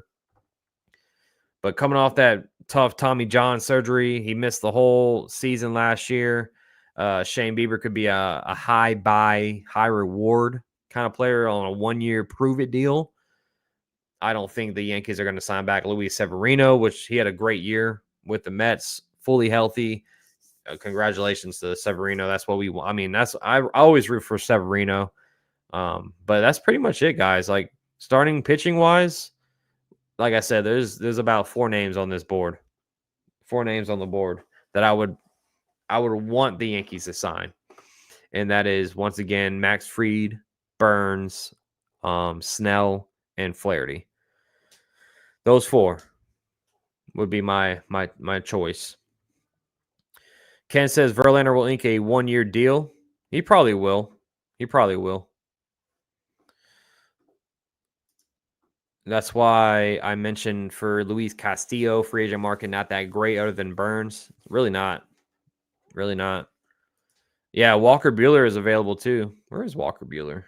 But coming off that tough Tommy John surgery, he missed the whole season last year. Shane Bieber could be a high buy, high reward kind of player on a 1-year prove-it deal. I don't think the Yankees are going to sign back Luis Severino, which he had a great year with the Mets, fully healthy. Congratulations to Severino. That's what we want. I mean, I always root for Severino. But that's pretty much it, guys. Like, starting pitching wise, like I said, there's about 4 names on this board. 4 names on the board that I would want the Yankees to sign. And that is, once again, Max Fried, Burns, Snell, and Flaherty. Those 4 would be my choice. Ken says Verlander will ink a 1-year deal. He probably will. That's why I mentioned for Luis Castillo, free agent market, not that great other than Burns. Really not. Yeah, Walker Buehler is available too. Where is Walker Buehler?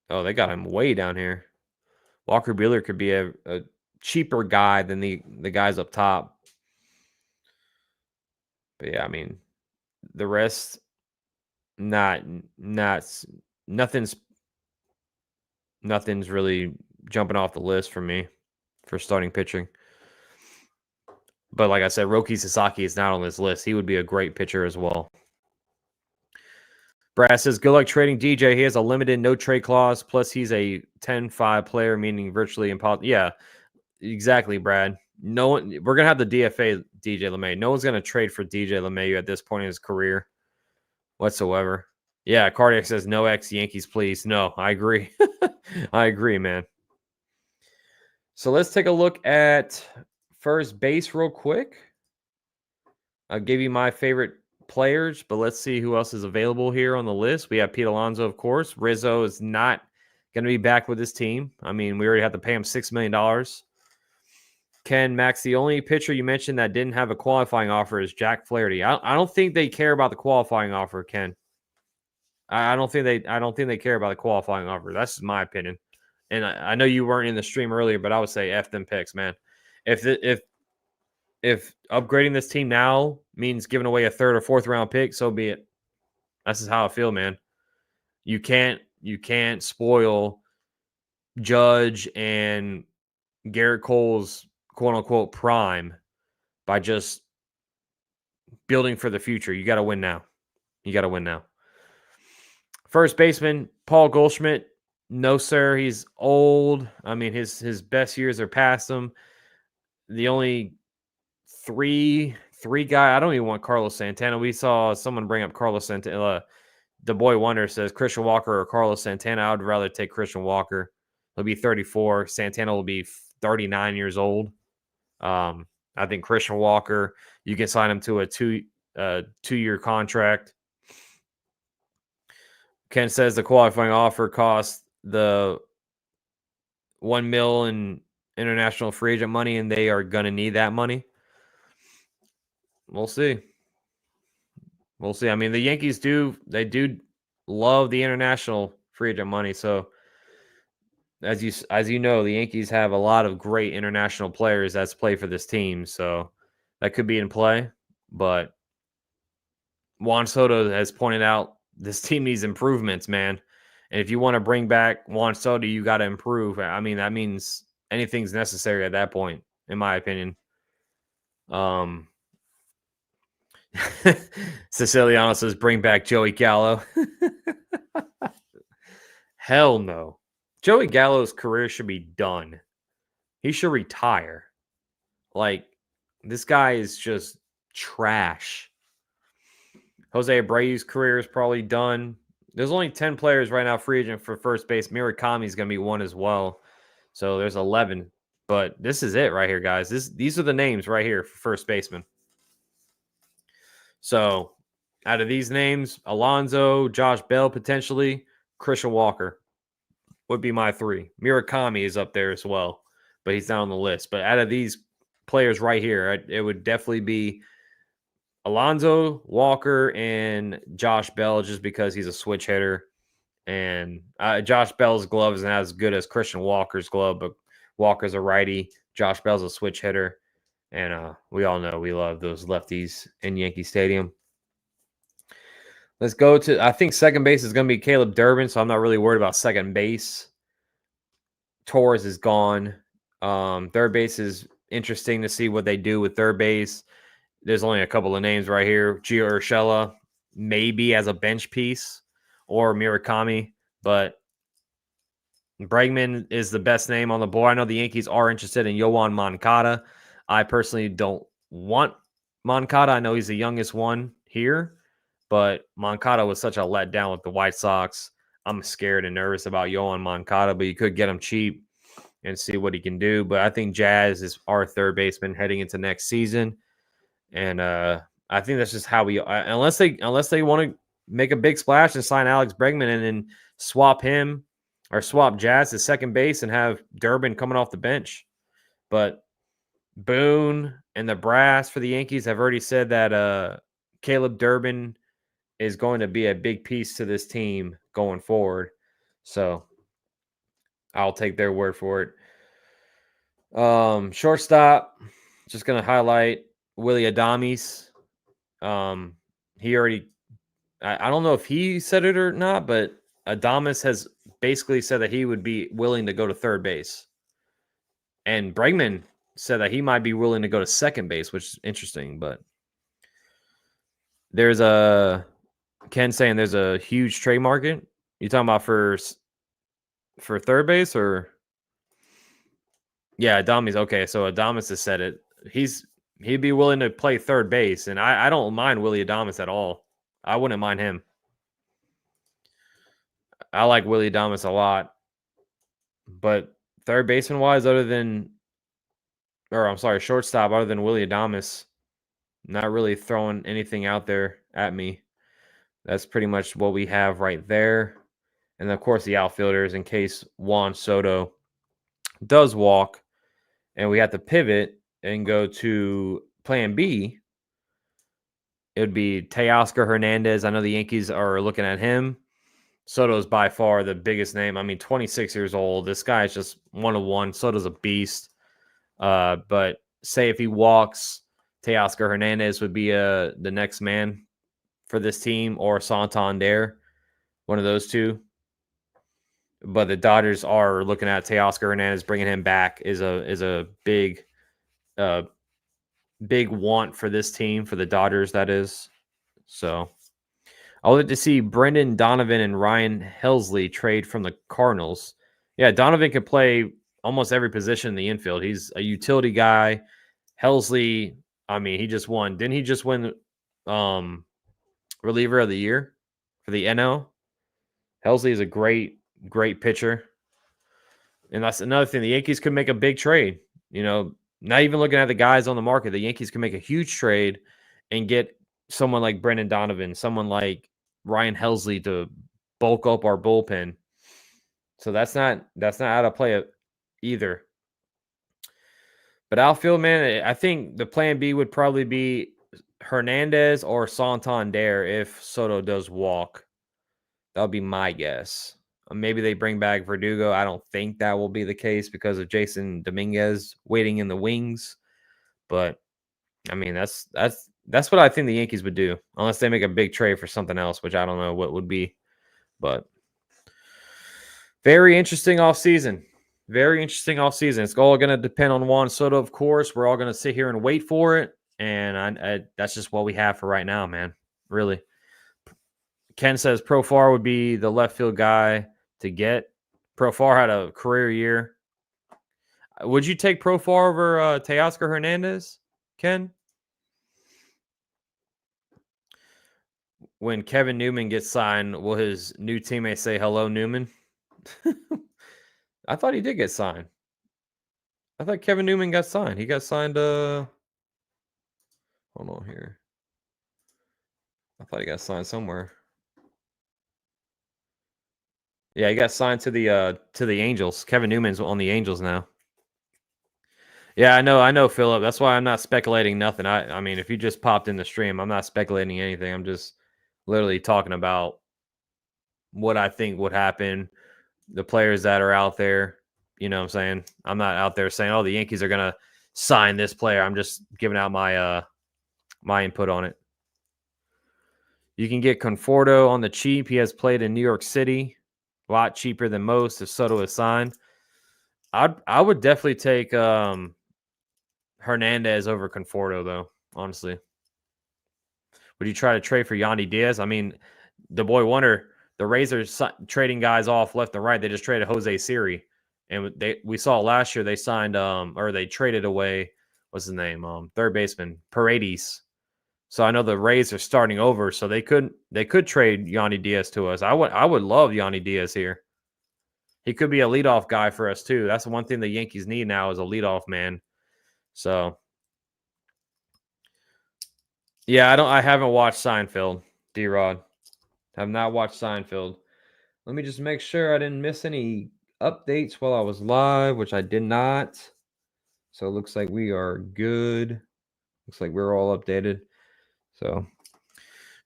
Oh, they got him way down here. Walker Buehler could be a cheaper guy than the guys up top. But yeah, I mean, the rest, nothing's really jumping off the list for me for starting pitching. But like I said, Roki Sasaki is not on this list. He would be a great pitcher as well. Brad says, good luck trading DJ. He has a limited no trade clause. Plus, he's a 10-5 player, meaning virtually impossible. Yeah, exactly, Brad. No one, we're going to have the DFA DJ LeMay. No one's going to trade for DJ LeMay at this point in his career whatsoever. Yeah, Cardiac says, no ex-Yankees, please. No, I agree. I agree, man. So let's take a look at first base real quick. I'll give you my favorite players, but let's see who else is available here on the list. We have Pete Alonso, of course. Rizzo is not going to be back with his team. I mean, we already have to pay him $6 million. Ken, Max, the only pitcher you mentioned that didn't have a qualifying offer is Jack Flaherty. I don't think they care about the qualifying offer, Ken. I don't think they care about the qualifying offer. That's my opinion. And I know you weren't in the stream earlier, but I would say F them picks, man. If upgrading this team now means giving away a 3rd or 4th round pick, so be it. That's just how I feel, man. You can't spoil Judge and Garrett Cole's quote unquote prime by just building for the future. You got to win now. First baseman, Paul Goldschmidt. No, sir. He's old. I mean, his best years are past him. The only three guy. I don't even want Carlos Santana. We saw someone bring up Carlos Santana. The Boy Wonder says Christian Walker or Carlos Santana. I would rather take Christian Walker. He'll be 34. Santana will be 39 years old. I think Christian Walker, you can sign him to a two-year contract. Ken says the qualifying offer costs the $1 million in international free agent money, and they are going to need that money. We'll see. I mean, the Yankees do love the international free agent money. So as you know, the Yankees have a lot of great international players that's play for this team. So that could be in play. But Juan Soto has pointed out this team needs improvements, man. And if you want to bring back Juan Soto, you got to improve. I mean, that means anything's necessary at that point, in my opinion. Siciliano says, bring back Joey Gallo. Hell no. Joey Gallo's career should be done. He should retire. Like, this guy is just trash. Jose Abreu's career is probably done. There's only 10 players right now free agent for first base. Murakami is going to be one as well. So there's 11. But this is it right here, guys. These are the names right here for first baseman. So out of these names, Alonso, Josh Bell potentially, Christian Walker would be my 3. Murakami is up there as well, but he's not on the list. But out of these players right here, it would definitely be Alonso, Walker, and Josh Bell, just because he's a switch hitter. And Josh Bell's glove isn't as good as Christian Walker's glove, but Walker's a righty. Josh Bell's a switch hitter. And we all know we love those lefties in Yankee Stadium. Let's go to, I think second base is going to be Caleb Durbin, so I'm not really worried about second base. Torres is gone. Third base is interesting to see what they do with third base. There's only a couple of names right here. Gio Urshela, maybe as a bench piece, or Murakami, but Bregman is the best name on the board. I know the Yankees are interested in Yoan Moncada. I personally don't want Moncada. I know he's the youngest one here, but Moncada was such a letdown with the White Sox. I'm scared and nervous about Yoan Moncada, but you could get him cheap and see what he can do. But I think Jazz is our third baseman heading into next season. And I think that's just how we unless they want to make a big splash and sign Alex Bregman and then swap him or swap Jazz to second base and have Durbin coming off the bench. But Boone and the brass for the Yankees have already said that Caleb Durbin is going to be a big piece to this team going forward. So I'll take their word for it. Shortstop, just gonna highlight Willie Adames. He already, I don't know if he said it or not, but Adames has basically said that he would be willing to go to third base. And Bregman said that he might be willing to go to second base, which is interesting. But there's a Ken saying there's a huge trade market. You talking about for third base or? Yeah, Adames. Okay, so Adames has said it. He'd be willing to play third base, and I don't mind Willie Adames at all. I wouldn't mind him. I like Willie Adames a lot, but third baseman wise, shortstop other than Willie Adames, not really throwing anything out there at me. That's pretty much what we have right there. And of course, the outfielders, in case Juan Soto does walk, and we have to pivot and go to plan B, it would be Teoscar Hernandez. I know the Yankees are looking at him. Soto's by far the biggest name. I mean, 26 years old. This guy is just one of one. Soto's a beast. But say if he walks, Teoscar Hernandez would be the next man for this team, or Santander, one of those two. But the Dodgers are looking at Teoscar Hernandez. Bringing him back is a big want for this team, for the Dodgers, that is. So I would like to see Brendan Donovan and Ryan Helsley trade from the Cardinals. Yeah, Donovan can play almost every position in the infield. He's a utility guy. Helsley, I mean, he just won. Didn't he just win reliever of the year for the NL? Helsley is a great pitcher. And that's another thing. The Yankees could make a big trade. You know, not even looking at the guys on the market, the Yankees can make a huge trade and get someone like Brendan Donovan, someone like Ryan Helsley to bulk up our bullpen. So that's not out of play either. But outfield, man, I think the plan B would probably be Hernandez or Santander if Soto does walk. That would be my guess. Maybe they bring back Verdugo. I don't think that will be the case because of Jason Dominguez waiting in the wings. But I mean, that's what I think the Yankees would do, unless they make a big trade for something else, which I don't know what would be. But very interesting offseason. Very interesting offseason. It's all going to depend on Juan Soto, of course. We're all going to sit here and wait for it. And that's just what we have for right now, man. Really. Ken says Profar would be the left field guy to get. Profar had a career year. Would you take Profar over Teoscar Hernandez, Ken? When Kevin Newman gets signed, will his new teammate say hello, Newman? I thought he did get signed. I thought Kevin Newman got signed. He got signed. Hold on here. I thought he got signed somewhere. Yeah, he got signed to the Angels. Kevin Newman's on the Angels now. Yeah, I know, Philip. That's why I'm not speculating nothing. I mean, if you just popped in the stream, I'm not speculating anything. I'm just literally talking about what I think would happen, the players that are out there. You know what I'm saying? I'm not out there saying, oh, the Yankees are going to sign this player. I'm just giving out my my input on it. You can get Conforto on the cheap. He has played in New York City. A lot cheaper than most if Soto is signed. I would definitely take Hernandez over Conforto, though, honestly. Would you try to trade for Yandy Diaz? I mean, the boy wonder, the Rays are trading guys off left and right. They just traded Jose Siri. And we saw last year they signed or they traded away, what's his name? Third baseman, Paredes. So I know the Rays are starting over, so they could trade Yandy Diaz to us. I would love Yandy Diaz here. He could be a leadoff guy for us too. That's the one thing the Yankees need now is a leadoff man. So yeah, I haven't watched Seinfeld, D-Rod. Have not watched Seinfeld. Let me just make sure I didn't miss any updates while I was live, which I did not. So it looks like we are good. Looks like we're all updated. So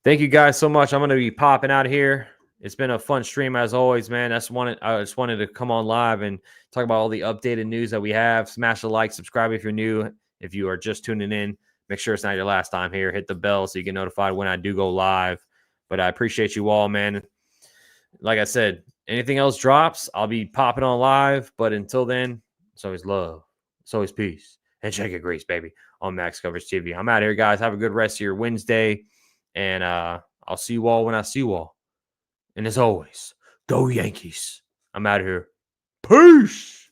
thank you guys so much. I'm going to be popping out of here. It's been a fun stream as always, man. I just wanted to come on live and talk about all the updated news that we have. Smash the like, subscribe if you're new. If you are just tuning in, make sure it's not your last time here. Hit the bell so you get notified when I do go live. But I appreciate you all, man. Like I said, anything else drops, I'll be popping on live. But until then, it's always love. It's always peace. And check your grease, baby, on Max Coverage TV. I'm out here, guys. Have a good rest of your Wednesday. And I'll see you all when I see you all. And as always, go Yankees. I'm out of here. Peace.